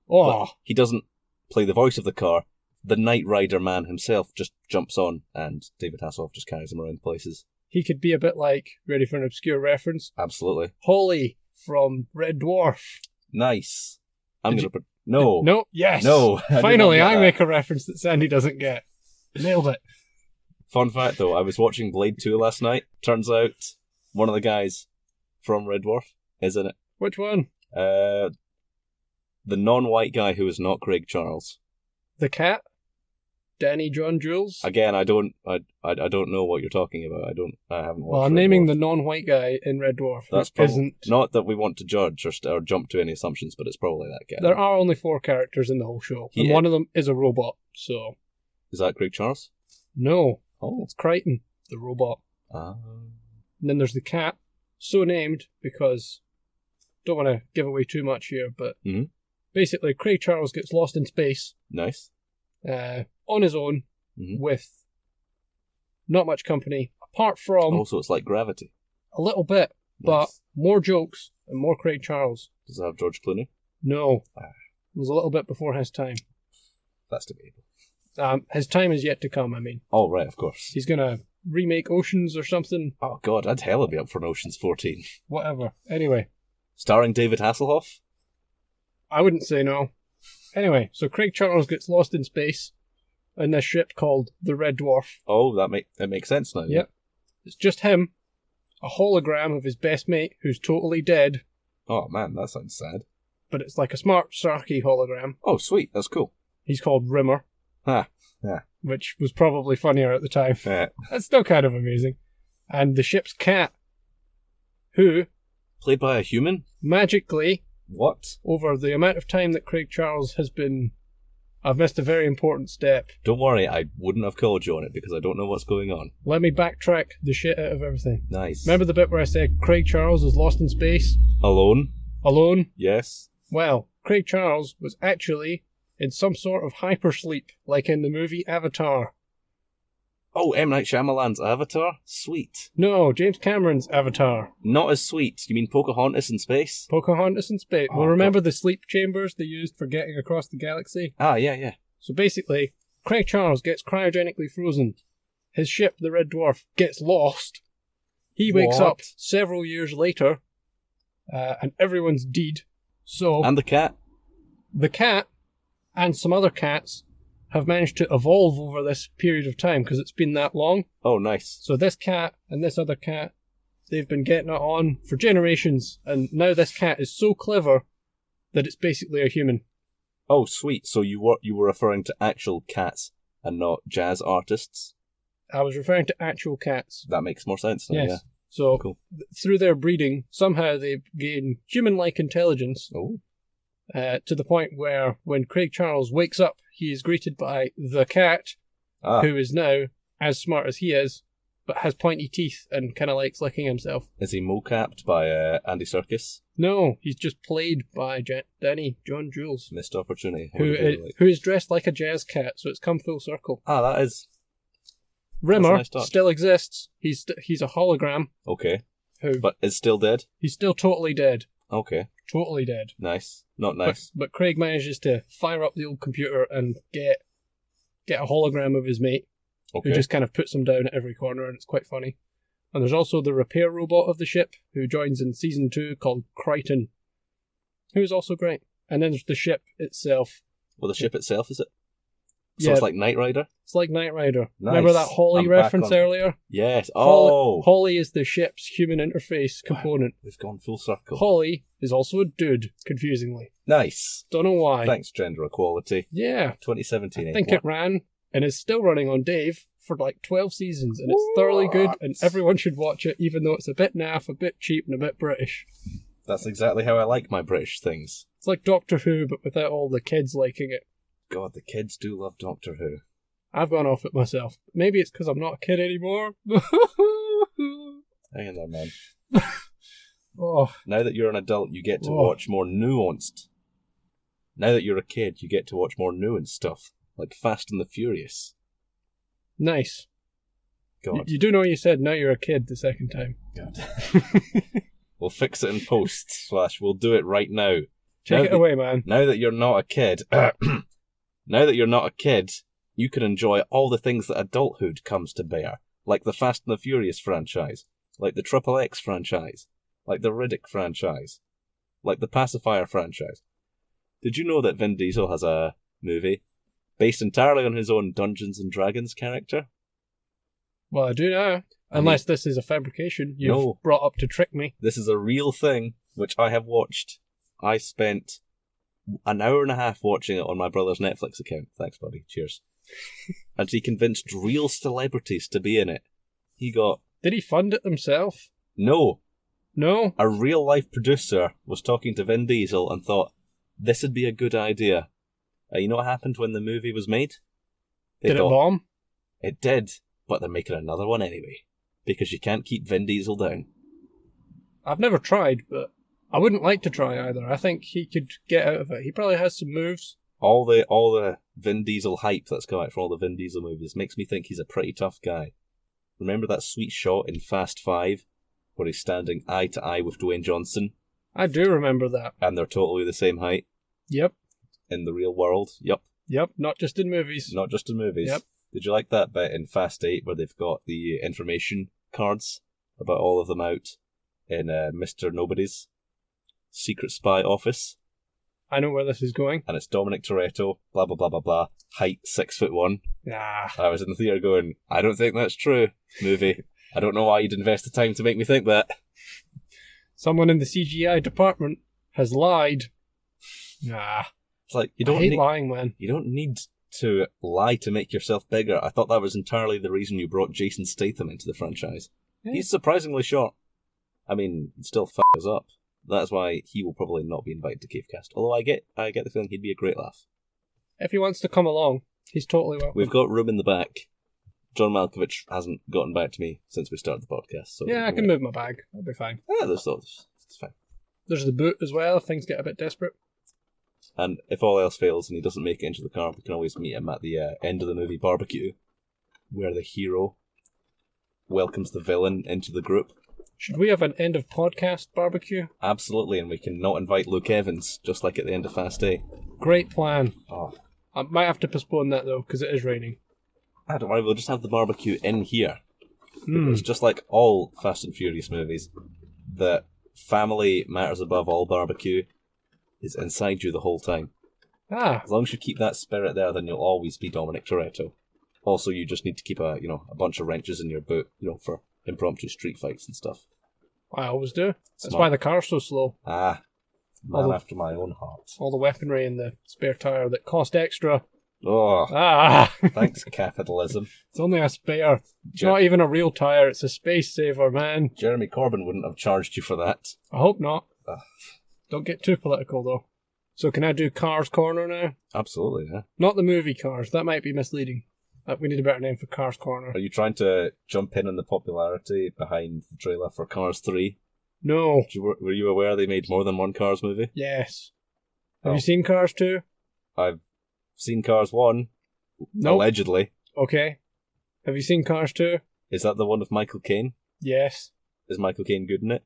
Oh. But he doesn't play the voice of the car. The Knight Rider man himself just jumps on and David Hasselhoff just carries him around places. He could be a bit like, ready for an obscure reference? Absolutely. Holly from Red Dwarf. Nice. No. No, yes. No. Finally, I make a reference that Sandy doesn't get. Nailed it. Fun fact though, I was watching Blade 2 last night. Turns out one of the guys from Red Dwarf is in it. Which one? The non-white guy who is not Craig Charles. The cat? Danny John Jules? Again, I don't know what you're talking about. I haven't watched. Well, I'm naming the non-white guy in Red Dwarf. That's isn't. Not that we want to judge or jump to any assumptions, but it's probably that guy. There are only 4 characters in the whole show, and one of them is a robot. So. Is that Craig Charles? No. Oh. It's Crichton, the robot. And then there's the cat, so named because don't want to give away too much here, but basically Craig Charles gets lost in space. Nice. On his own, with not much company, apart from... Also, it's like Gravity. A little bit, but more jokes and more Craig Charles. Does it have George Clooney? No. It was a little bit before his time. That's debatable. His time is yet to come, I mean. Oh, right, of course. He's going to remake Oceans or something. Oh, God, I'd hella be up for an Oceans 14. Whatever. Anyway. Starring David Hasselhoff? I wouldn't say no. Anyway, so Craig Charles gets lost in space in this ship called the Red Dwarf. Oh, that makes sense now. Yep. It's just him, a hologram of his best mate who's totally dead. Oh, man, that sounds sad. But it's like a smart, sarky hologram. Oh, sweet, that's cool. He's called Rimmer. Yeah. Which was probably funnier at the time. Yeah. That's still kind of amazing. And the ship's cat, who... Played by a human? Magically... What? Over the amount of time that Craig Charles has been... I've missed a very important step. Don't worry, I wouldn't have called you on it because I don't know what's going on. Let me backtrack the shit out of everything. Nice. Remember the bit where I said Craig Charles is lost in space? Alone? Yes. Well, Craig Charles was actually in some sort of hypersleep, like in the movie Avatar. Oh, M. Night Shyamalan's Avatar? Sweet. No, James Cameron's Avatar. Not as sweet. You mean Pocahontas in space? Pocahontas in space. Oh, well, remember the sleep chambers they used for getting across the galaxy? Ah, yeah. So basically, Craig Charles gets cryogenically frozen. His ship, the Red Dwarf, gets lost. He wakes What? up several years later, and everyone's dead. So And the cat? the cat and some other cats have managed to evolve over this period of time because it's been that long. Oh, nice. So this cat and this other cat, they've been getting it on for generations, and now this cat is so clever that it's basically a human. Oh, sweet. So you were referring to actual cats and not jazz artists? I was referring to actual cats. That makes more sense now, Yes. yeah. So Cool. Through their breeding, somehow they've gained human-like intelligence Oh. to the point where when Craig Charles wakes up, he is greeted by the cat, Ah, who is now as smart as he is, but has pointy teeth and kind of likes licking himself. is he mocapped by Andy Serkis? No, he's just played by Danny John Jules, Missed opportunity. who is dressed like a jazz cat, so it's come full circle. Ah, that is... Rimmer nice touch. still exists. He's a hologram Okay. who But is still dead? he's still totally dead. Okay. Totally dead. Nice. Not nice. But Craig manages to fire up the old computer and get a hologram of his mate, Okay. who just kind of puts him down at every corner, and it's quite funny. And there's also the repair robot of the ship, who joins in season 2, called Crichton, who is also great. And then there's the ship itself. Well, the ship itself, is it? So Yeah. it's like Knight Rider? It's like Knight Rider. Nice. Remember that Holly I'm back reference on- earlier? Yes. Oh! Holly is the ship's human interface component. We've gone full circle. Holly is also a dude, confusingly. Nice. Don't know why. Thanks, gender equality. Yeah. 2017. I think it ran and is still running on Dave for like 12 seasons, and it's thoroughly good, and everyone should watch it, even though it's a bit naff, a bit cheap, and a bit British. That's exactly how I like my British things. It's like Doctor Who, but without all the kids liking it. God, the kids do love Doctor Who. I've gone off it myself. Maybe it's because I'm not a kid anymore. Hang in there, man. Oh, Now that you're an adult, you get to Oh. watch more nuanced. Now that you're a kid, you get to watch more nuanced stuff, like Fast and the Furious. nice. God. You do know you said now you're a kid the second time. God. We'll fix it in post. / we'll do it right now. Take Now it that- away, man. Now that you're not a kid, now that you're not a kid, you can enjoy all the things that adulthood comes to bear, like the Fast and the Furious franchise, like the Triple X franchise, like the Riddick franchise, like the Pacifier franchise. Did you know that Vin Diesel has a movie based entirely on his own Dungeons and Dragons character? Well, I do now. Unless this is a fabrication you've No. brought up to trick me. This is a real thing, which I have watched. I spent an hour and a half watching it on my brother's Netflix account. Thanks, buddy. Cheers. And he convinced real celebrities to be in it. He got... Did he fund it himself? No. No? A real-life producer was talking to Vin Diesel and thought, this would be a good idea. You know what happened when the movie was made? They Did it thought, bomb? It did, but they're making another one anyway. Because you can't keep Vin Diesel down. I've never tried, but I wouldn't like to try either. I think he could get out of it. He probably has some moves. All the Vin Diesel hype that's come out from all the Vin Diesel movies makes me think he's a pretty tough guy. Remember that sweet shot in Fast 5 where he's standing eye to eye with Dwayne Johnson I do remember that. and they're totally the same height Yep. in the real world? Yup. Yep. Not just in movies. Not just in movies. Yep. Did you like that bit in Fast 8 where they've got the information cards about all of them out in Mr. Nobody's secret spy office? I know where this is going. And it's Dominic Toretto, blah, blah, blah, blah, blah, height 6'1". Ah. I was in the theatre going, I don't think that's true, movie. I don't know why you'd invest the time to make me think that. Someone in the CGI department has lied. Ah. It's like, I hate lying, man. you don't need to lie to make yourself bigger. I thought that was entirely the reason you brought Jason Statham into the franchise. Yeah. He's surprisingly short. I mean, he'd still fuck us up. That's why he will probably not be invited to CaveCast. Although I get the feeling he'd be a great laugh. If he wants to come along, he's totally welcome. We've got room in the back. John Malkovich hasn't gotten back to me since we started the podcast. So Yeah, I can move my bag. That'll be fine. There's those. It's fine. There's the boot as well if things get a bit desperate. And if all else fails and he doesn't make it into the car, we can always meet him at the end of the movie barbecue, where the hero welcomes the villain into the group. Should we have an end of podcast barbecue? Absolutely, and we can not invite Luke Evans, just like at the end of Fast 8. Great plan. Oh. I might have to postpone that though, because it is raining. Don't worry, we'll just have the barbecue in here. It's just like all Fast and Furious movies, that family matters above all barbecue is inside you the whole time. As long as you keep that spirit there, then you'll always be Dominic Toretto. Also, you just need to keep a bunch of wrenches in your boot, for impromptu street fights and stuff. I always do. That's why the car's so slow. Man after my own heart. All the weaponry in the spare tyre that cost extra. Oh, thanks, capitalism. It's only a spare. It's not even a real tyre, it's a space saver, man. Jeremy Corbyn wouldn't have charged you for that. I hope not. Don't get too political, though. So can I do Cars Corner now? Absolutely, yeah. Not the movie Cars, that might be misleading. We need a better name for Cars Corner. Are you trying to jump in on the popularity behind the trailer for Cars 3? No. Were you aware they made more than one Cars movie? Yes. Have you seen Cars 2? I've seen Cars 1. Nope. Allegedly. Okay. Have you seen Cars 2? Is that the one with Michael Caine? Yes. Is Michael Caine good in it?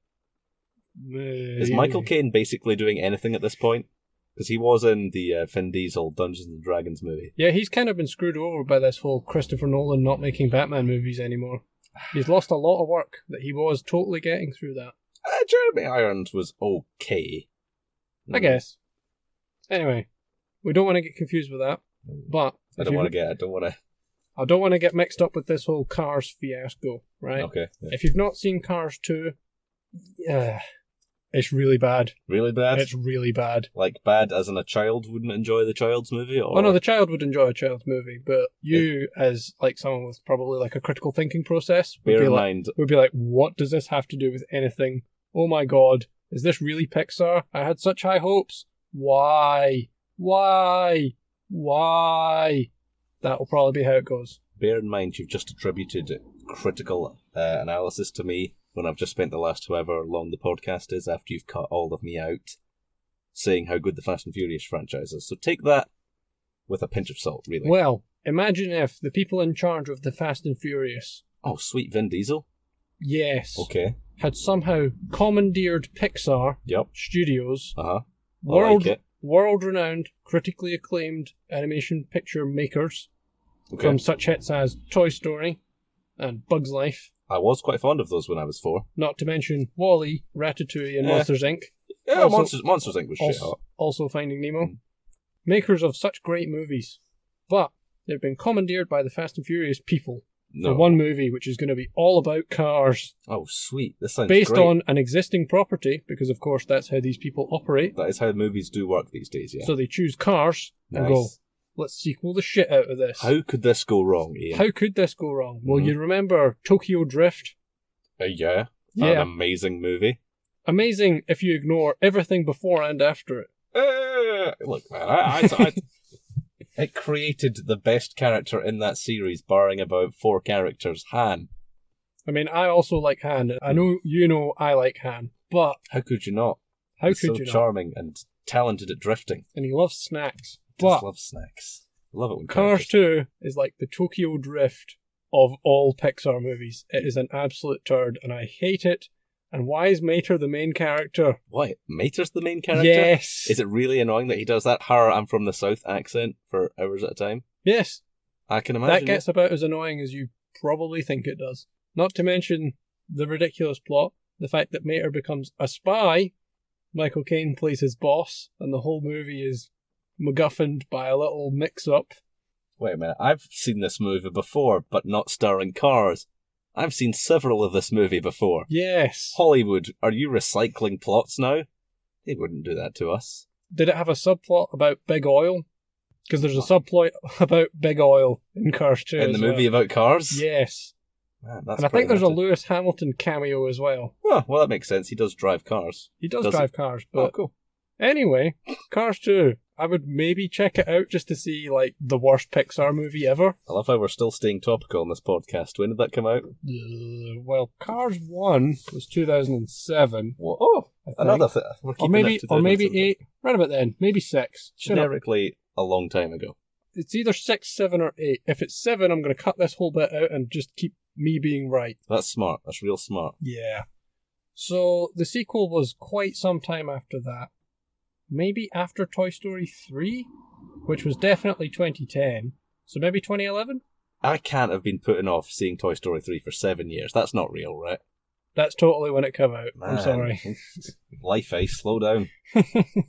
Is Michael Caine basically doing anything at this point? Because he was in the Vin Diesel Dungeons and Dragons movie. Yeah, he's kind of been screwed over by this whole Christopher Nolan not making Batman movies anymore. He's lost a lot of work that he was totally getting through that. Jeremy Irons was okay. I guess. Anyway, we don't want to get confused with that, but... I don't want to get mixed up with this whole Cars fiasco, right? Okay. Yeah. If you've not seen Cars 2, it's really bad. Really bad? It's really bad. Like bad as in a child wouldn't enjoy the child's movie? Or... Oh no, the child would enjoy a child's movie, but you, as like someone with probably like a critical thinking process, would be like, what does this have to do with anything? Oh my god, is this really Pixar? I had such high hopes. Why? That'll probably be how it goes. Bear in mind, you've just attributed critical analysis to me when I've just spent the last however long the podcast is after you've cut all of me out saying how good the Fast and Furious franchise is. So take that with a pinch of salt, really. Well, imagine if the people in charge of the Fast and Furious... Oh, sweet Vin Diesel? Yes. Okay. Had somehow commandeered Pixar Studios, world-renowned, critically acclaimed animation picture makers from such hits as Toy Story and Bug's Life. I was quite fond of those when I was 4. Not to mention WALL-E, Ratatouille, and Monsters, Inc. Yeah, Monsters Inc. was shit hot. Also Finding Nemo. Makers of such great movies. But they've been commandeered by the Fast and Furious people for one movie, which is going to be all about cars. Oh, sweet. This sounds based great. on an existing property, because of course that's how these people operate. That is how movies do work these days, yeah. So they choose Cars and go, let's sequel the shit out of this. How could this go wrong, Ian? How could this go wrong? Well, you remember Tokyo Drift? Yeah. An amazing movie. Amazing if you ignore everything before and after it. Look, man, it created the best character in that series, barring about 4 characters, Han. I mean, I also like Han. I know you know I like Han, but... How could you not? He's so charming and talented at drifting. And he loves snacks. Just loves snacks. Love it when Cars 2 is like the Tokyo Drift of all Pixar movies. It is an absolute turd, and I hate it. And why is Mater the main character? Why? Mater's the main character? Yes. Is it really annoying that he does that I'm from the South accent for hours at a time? Yes. I can imagine. That gets about as annoying as you probably think it does. Not to mention the ridiculous plot, the fact that Mater becomes a spy, Michael Caine plays his boss, and the whole movie is MacGuffined by a little mix-up. Wait a minute, I've seen this movie before, but not starring cars. I've seen several of this movie before. Yes. Hollywood, are you recycling plots now? They wouldn't do that to us. Did it have a subplot about big oil? Because there's a subplot about big oil in Cars 2 in the movie about cars? Yes. Man, that's and I think there's a Lewis Hamilton cameo as well. Oh, well, that makes sense. He does drive cars. He does drive cars, but... Oh, cool. Anyway, Cars 2. I would maybe check it out just to see, like, the worst Pixar movie ever. I love how we're still staying topical on this podcast. When did that come out? Well, Cars 1 was 2007. Well, oh, another thing. Or maybe 8. Right about then. Maybe 6. Generically, a long time ago. It's either 6, 7, or 8. If it's 7, I'm going to cut this whole bit out and just keep me being right. That's smart. That's real smart. Yeah. So the sequel was quite some time after that. Maybe after Toy Story 3, which was definitely 2010. So maybe 2011? I can't have been putting off seeing Toy Story 3 for 7 years. That's not real, right? That's totally when it came out. Man. I'm sorry. Life, slow down.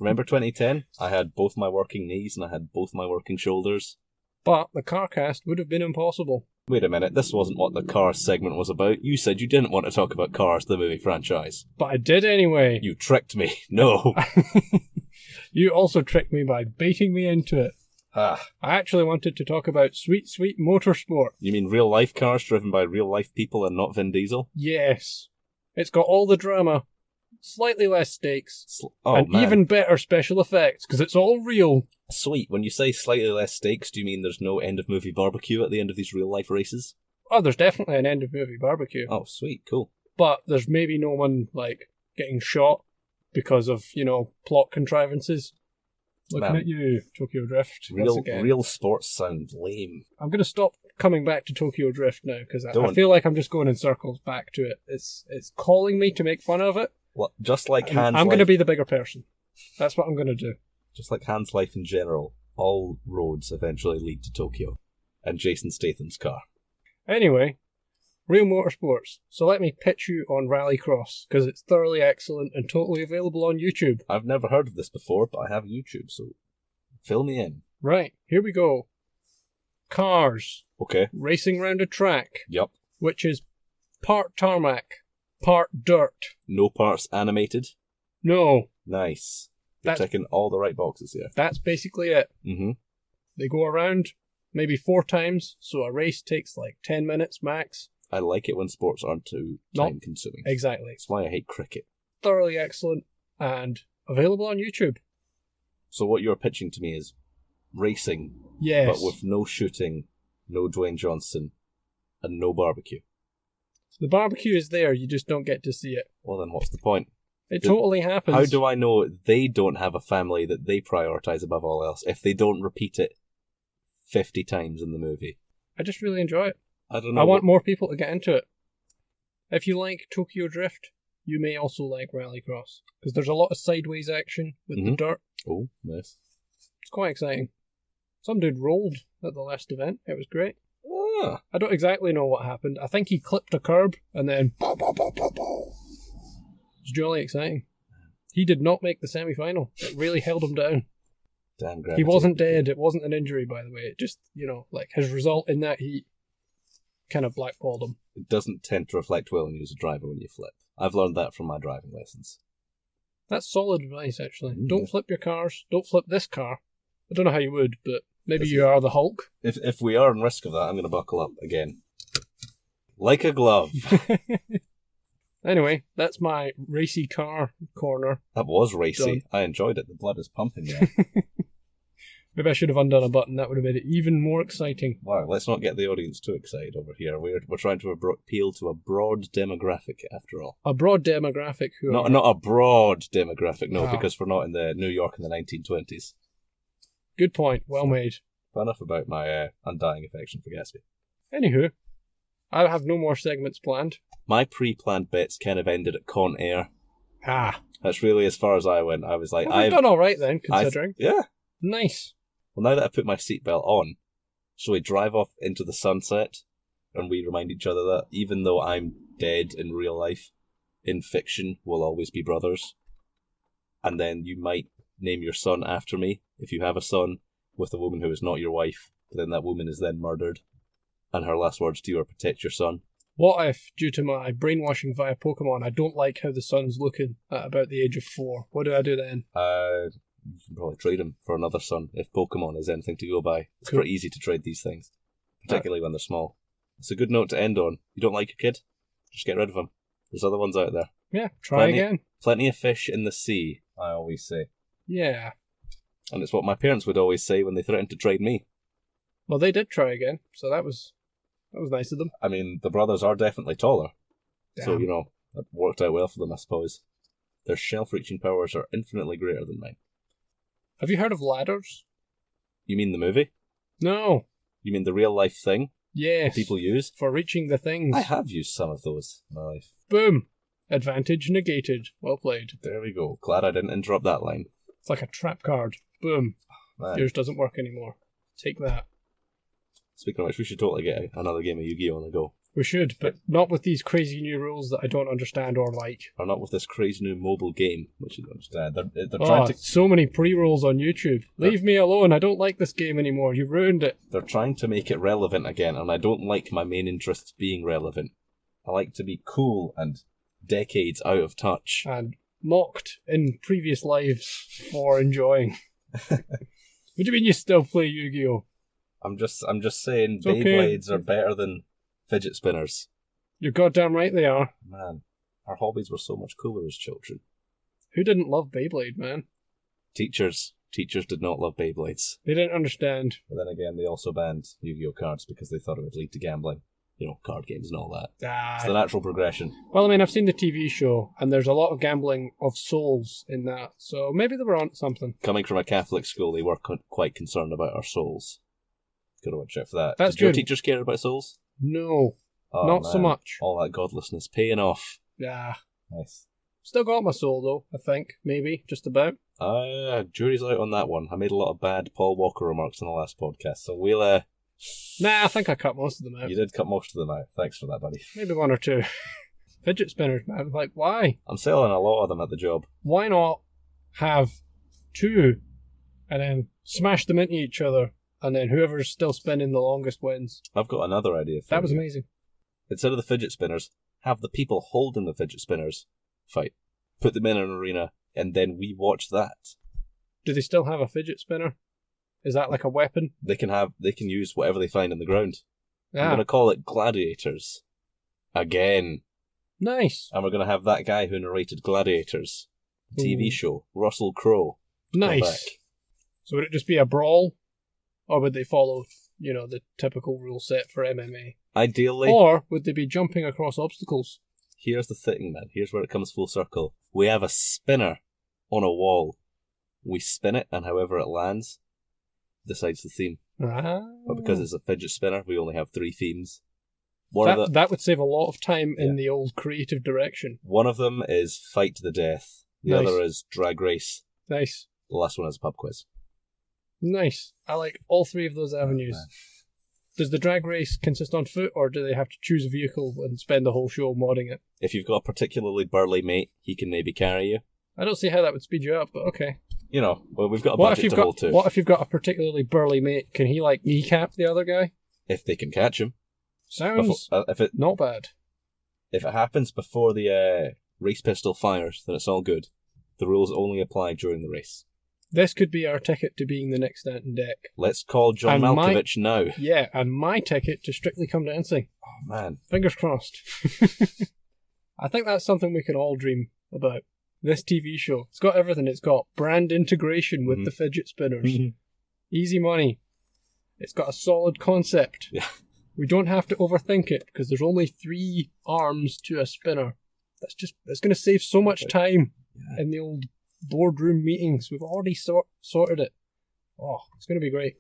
Remember 2010? I had both my working knees and I had both my working shoulders. But the CarCast would have been impossible. Wait a minute, this wasn't what the Cars segment was about. You said you didn't want to talk about Cars, the movie franchise. But I did anyway. You tricked me. No. You also tricked me by baiting me into it. I actually wanted to talk about Sweet Sweet Motorsport. You mean real life cars driven by real life people and not Vin Diesel? Yes. It's got all the drama, slightly less stakes, and man. even better special effects, because it's all real. Sweet. When you say slightly less stakes, do you mean there's no end of movie barbecue at the end of these real life races? Oh, there's definitely an end of movie barbecue. Oh, sweet, cool. But there's maybe no one, getting shot because of, plot contrivances. Looking at you, Tokyo Drift. Real sports sound lame. I'm going to stop coming back to Tokyo Drift now, because I feel like I'm just going in circles back to it. It's calling me to make fun of it. Well, just like Hans' I'm going to be the bigger person. That's what I'm going to do. Just like Hans' life in general, all roads eventually lead to Tokyo. And Jason Statham's car. Anyway, Real Motorsports. So let me pitch you on Rallycross, because it's thoroughly excellent and totally available on YouTube. I've never heard of this before, but I have YouTube, so fill me in. Right, here we go. Cars. Okay. Racing round a track. Yep. Which is part tarmac, part dirt. No parts animated? No. Nice. You're ticking all the right boxes here. That's basically it. Mm-hmm. They go around maybe 4 times, so a race takes 10 minutes max. I like it when sports aren't too time-consuming. Exactly. That's why I hate cricket. Thoroughly excellent and available on YouTube. So what you're pitching to me is racing, yes, but with no shooting, no Dwayne Johnson, and no barbecue. The barbecue is there, you just don't get to see it. Well, then what's the point? It totally happens. How do I know they don't have a family that they prioritise above all else if they don't repeat it 50 times in the movie? I just really enjoy it. I don't know. I want more people to get into it. If you like Tokyo Drift, you may also like Rallycross, because there's a lot of sideways action with the dirt. Oh, nice. It's quite exciting. Some dude rolled at the last event. It was great. Ah. I don't exactly know what happened. I think he clipped a curb and then... It was jolly exciting. He did not make the semi-final. It really held him down. Damn gravity. He wasn't dead. It wasn't an injury, by the way. It just, his result in that heat kind of blackballed him. It doesn't tend to reflect well on you as a driver when you flip. I've learned that from my driving lessons. That's solid advice, actually. Don't flip your cars. Don't flip this car. I don't know how you would, but maybe you are the Hulk. If we are in risk of that, I'm going to buckle up again. Like a glove. Anyway, that's my racy car corner. That was racy. Done. I enjoyed it. The blood is pumping there. Maybe I should have undone a button. That would have made it even more exciting. Wow, let's not get the audience too excited over here. We're trying to appeal to a broad demographic, after all. A broad demographic who Not a broad demographic, no, because we're not in New York in the 1920s. Good point. Well made. Enough about my undying affection for Gatsby. Anywho, I have no more segments planned. My pre-planned bits kind of ended at Con Air. Ah. That's really as far as I went. I was like, I've done all right then, considering. Yeah. Nice. Well, now that I've put my seatbelt on, shall we drive off into the sunset and we remind each other that even though I'm dead in real life, in fiction we'll always be brothers. And then you might name your son after me, if you have a son, with a woman who is not your wife. But then that woman is then murdered. And her last words to you are, protect your son. What if, due to my brainwashing via Pokemon, I don't like how the son's looking at about the age of 4? What do I do then? You can probably trade him for another son, if Pokemon is anything to go by. It's pretty easy to trade these things, particularly when they're small. It's a good note to end on. You don't like your kid? Just get rid of him. There's other ones out there. Yeah, try again. Plenty of fish in the sea, I always say. Yeah. And it's what my parents would always say when they threatened to trade me. Well, they did try again, so that was nice of them. I mean, the brothers are definitely taller. Damn. So, that worked out well for them, I suppose. Their shelf-reaching powers are infinitely greater than mine. Have you heard of ladders? You mean the movie? No. You mean the real life thing Yes. people use? For reaching the things. I have used some of those in my life. Boom. Advantage negated. Well played. There we go. Glad I didn't interrupt that line. It's like a trap card. Boom. Man. Yours doesn't work anymore. Take that. Speaking of which, we should totally get another game of Yu-Gi-Oh! On the go. We should, but not with these crazy new rules that I don't understand or like. Or not with this crazy new mobile game, which you don't understand. They're trying to... so many pre-rolls on YouTube. Leave me alone, I don't like this game anymore, you've ruined it. They're trying to make it relevant again, and I don't like my main interests being relevant. I like to be cool and decades out of touch. And mocked in previous lives for enjoying. What do you mean you still play Yu-Gi-Oh? I'm just saying It's okay. Beyblades are better than fidget spinners. You're goddamn right they are. Man, our hobbies were so much cooler as children. Who didn't love Beyblade, man? Teachers did not love Beyblades. They didn't understand. But then again, they also banned Yu-Gi-Oh cards because they thought it would lead to gambling. You know, card games and all that. It's the natural progression. Well, I mean, I've seen the TV show, and there's a lot of gambling of souls in that, so maybe they were on something. Coming from a Catholic school, they were quite concerned about our souls. Gotta watch out for that. That's Did your good. teachers care about souls? No, Oh, not so man. much. All that godlessness paying off. Yeah. Nice. Still got my soul, though, I think. Maybe. Just about. Jury's out on that one. I made a lot of bad Paul Walker remarks on the last podcast, so we'll, Nah, I think I cut most of them out. You did cut most of them out. Thanks for that, buddy. Maybe one or two. Fidget spinners, man. Like, why? I'm selling a lot of them at the job. Why not have two and then smash them into each other, and then whoever's still spinning the longest wins? I've got another idea for That was you. amazing. Instead of the fidget spinners, have the people holding the fidget spinners fight. Put them in an arena, and then we watch that. Do they still have a fidget spinner? Is that like a weapon? They can use whatever they find in the ground. I'm Yeah. going to call it Gladiators. Again. Nice. And we're going to have that guy who narrated Gladiators, the TV Ooh. show, Russell Crowe. come Nice. back. So would it just be a brawl? Or would they follow, the typical rule set for MMA? Ideally, Or would they be jumping across obstacles? here's the thing, man. Here's where it comes full circle. We have a spinner on a wall. We spin it, and however it lands, decides the theme. Ah. But because it's a fidget spinner, we only have 3 themes. One of That would save a lot of time in Yeah. the old creative direction. One of them is Fight to the Death. The Nice. other is Drag Race. Nice. The last one is Pub Quiz. Nice. I like all 3 of those avenues. man. Does the drag race consist on foot, or do they have to choose a vehicle and spend the whole show modding it? If you've got a particularly burly mate, he can maybe carry you. I don't see how that would speed you up, but okay. Well, we've got a What if budget you've to got hold to. What if you've got a particularly burly mate? Can he kneecap the other guy? If they can catch him. Sounds If it not bad. happens before the race pistol fires, then it's all good. The rules only apply during the race. This could be our ticket to being the next Stanton Deck. Let's call John And my- Malkovich now. Yeah, and my ticket to Strictly Come Dancing. Oh, man. Fingers crossed. I think that's something we can all dream about. This TV show. It's got everything. It's got brand integration with Mhm. the fidget spinners. Easy money. It's got a solid concept. Yeah. We don't have to overthink it because there's only 3 arms to a spinner. That's going to save so much time Yeah. in the old boardroom meetings. We've already sorted it. Oh, it's going to be great.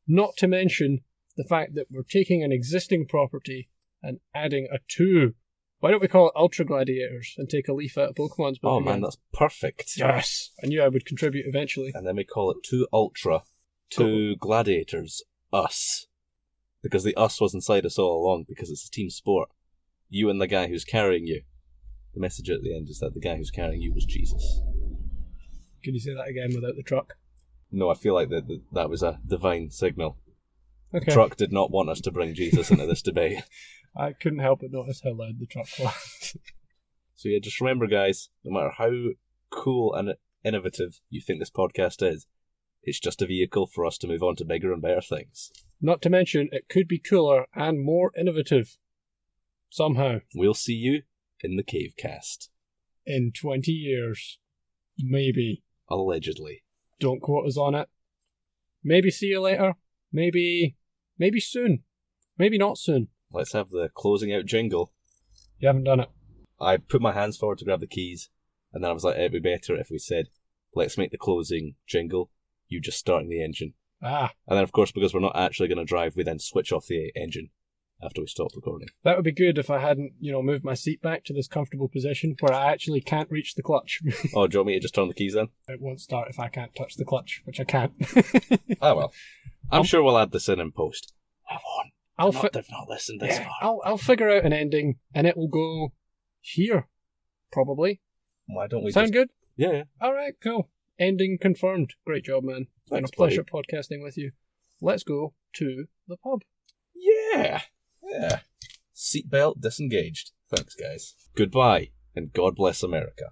Not to mention the fact that we're taking an existing property and adding a 2. Why don't we call it Ultra Gladiators and take a leaf out of Pokemon's book Oh, again? man, that's perfect. Yes! I knew I would contribute eventually. And then we call it 2 Ultra, 2 Gladiators, us. Because the us was inside us all along, because it's a team sport. You and the guy who's carrying you. The message at the end is that the guy who's carrying you was Jesus. Can you say that again without the truck? No, I feel like that was a divine signal. Okay. The truck did not want us to bring Jesus into this debate. I couldn't help but notice how loud the truck was. So yeah, just remember, guys, no matter how cool and innovative you think this podcast is, it's just a vehicle for us to move on to bigger and better things. Not to mention, it could be cooler and more innovative. Somehow. We'll see you in the Cavecast. In 20 years. Maybe. Allegedly. Don't quote us on it. Maybe see you later. Maybe soon. Maybe not soon. Let's have the closing out jingle. You haven't done it. I put my hands forward to grab the keys, and then I was like, it'd be better if we said, let's make the closing jingle, you just starting the engine. Ah, And then, of course, because we're not actually going to drive, we then switch off the engine after we stop recording. that would be good if I hadn't, moved my seat back to this comfortable position where I actually can't reach the clutch. Oh, do you want me to just turn the keys then? It won't start if I can't touch the clutch, which I can't. Ah, well. I'm sure we'll add this in post. I won't. They've not listened this far. I'll figure out an ending, and it will go here, probably. Why don't we Sound good? Yeah. All right, cool. Ending confirmed. Great job, man. It's been a pleasure podcasting with you. Let's go to the pub. Yeah. Seatbelt disengaged. Thanks, guys. Goodbye, and God bless America.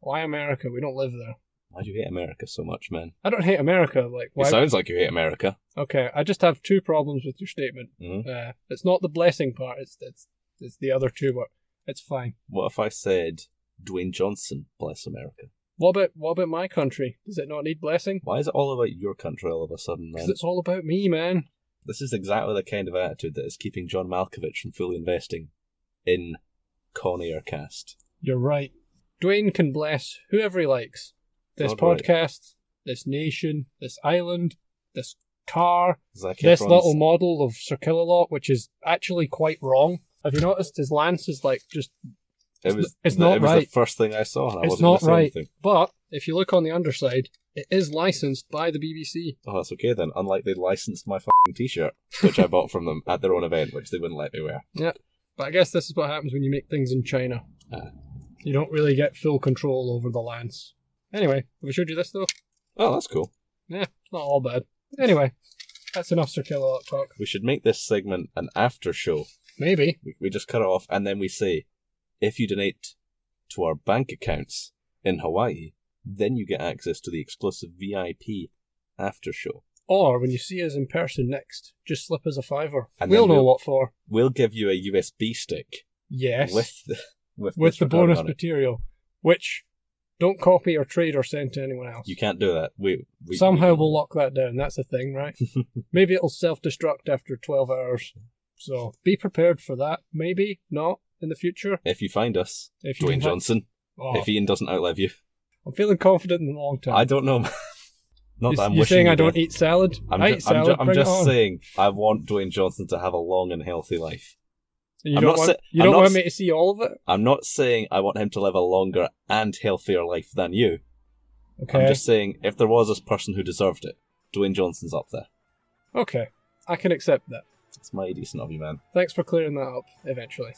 Why America? We don't live there. Why do you hate America so much, man? I don't hate America. Why? It sounds like you hate America. Okay, I just have two problems with your statement. Mm-hmm. It's not the blessing part. It's the other two, but it's fine. What if I said Dwayne Johnson, bless America? What about my country? Does it not need blessing? Why is it all about your country all of a sudden, man? Because it's all about me, man. This is exactly the kind of attitude that is keeping John Malkovich from fully investing in Con-Air-Cast. You're right. Dwayne can bless whoever he likes. This podcast, this nation, this island, this car, this little model of Sir Killalot, which is actually quite wrong. Have you noticed his lance is just... It's not right. It was the first thing I saw, and I it's wasn't not going to say right. anything. But if you look on the underside, it is licensed by the BBC. Oh, that's okay then. Unlike they licensed my fucking t-shirt, which I bought from them at their own event, which they wouldn't let me wear. Yeah, but I guess this is what happens when you make things in China. You don't really get full control over the lance. Anyway, have I showed you this though? Oh, that's cool. Yeah, it's not all bad. Anyway, that's enough Sir Killalot talk. We should make this segment an after show. Maybe. We just cut it off, and then we say, if you donate to our bank accounts in Hawaii, then you get access to the exclusive VIP after show. Or when you see us in person next, just slip us a $5. And we'll know what for. We'll give you a USB stick. Yes. With the bonus material, which don't copy or trade or send to anyone else. You can't do that. Somehow we'll lock that down. That's the thing, right? Maybe it'll self-destruct after 12 hours. So be prepared for that. Maybe not in the future. If you find us, Dwayne Johnson, if Ian doesn't outlive you. I'm feeling confident in the long term. I don't know. Not that I'm you're wishing saying you I don't eat salad? I eat salad. I'm just saying I want Dwayne Johnson to have a long and healthy life. You don't want me to see all of it? I'm not saying I want him to live a longer and healthier life than you. Okay. I'm just saying if there was this person who deserved it, Dwayne Johnson's up there. Okay. I can accept that. It's mighty decent of you, man. Thanks for clearing that up eventually.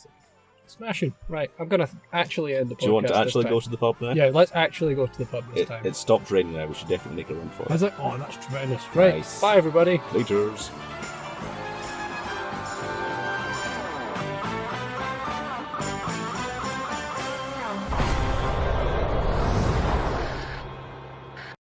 Smashing. Right, I'm going to actually end the podcast. Do you want to actually go to the pub now? Yeah, let's actually go to the pub this time. It stopped raining now. We should definitely make a run for it. Is it? Oh, that's tremendous. Right, nice. Bye everybody. Laters.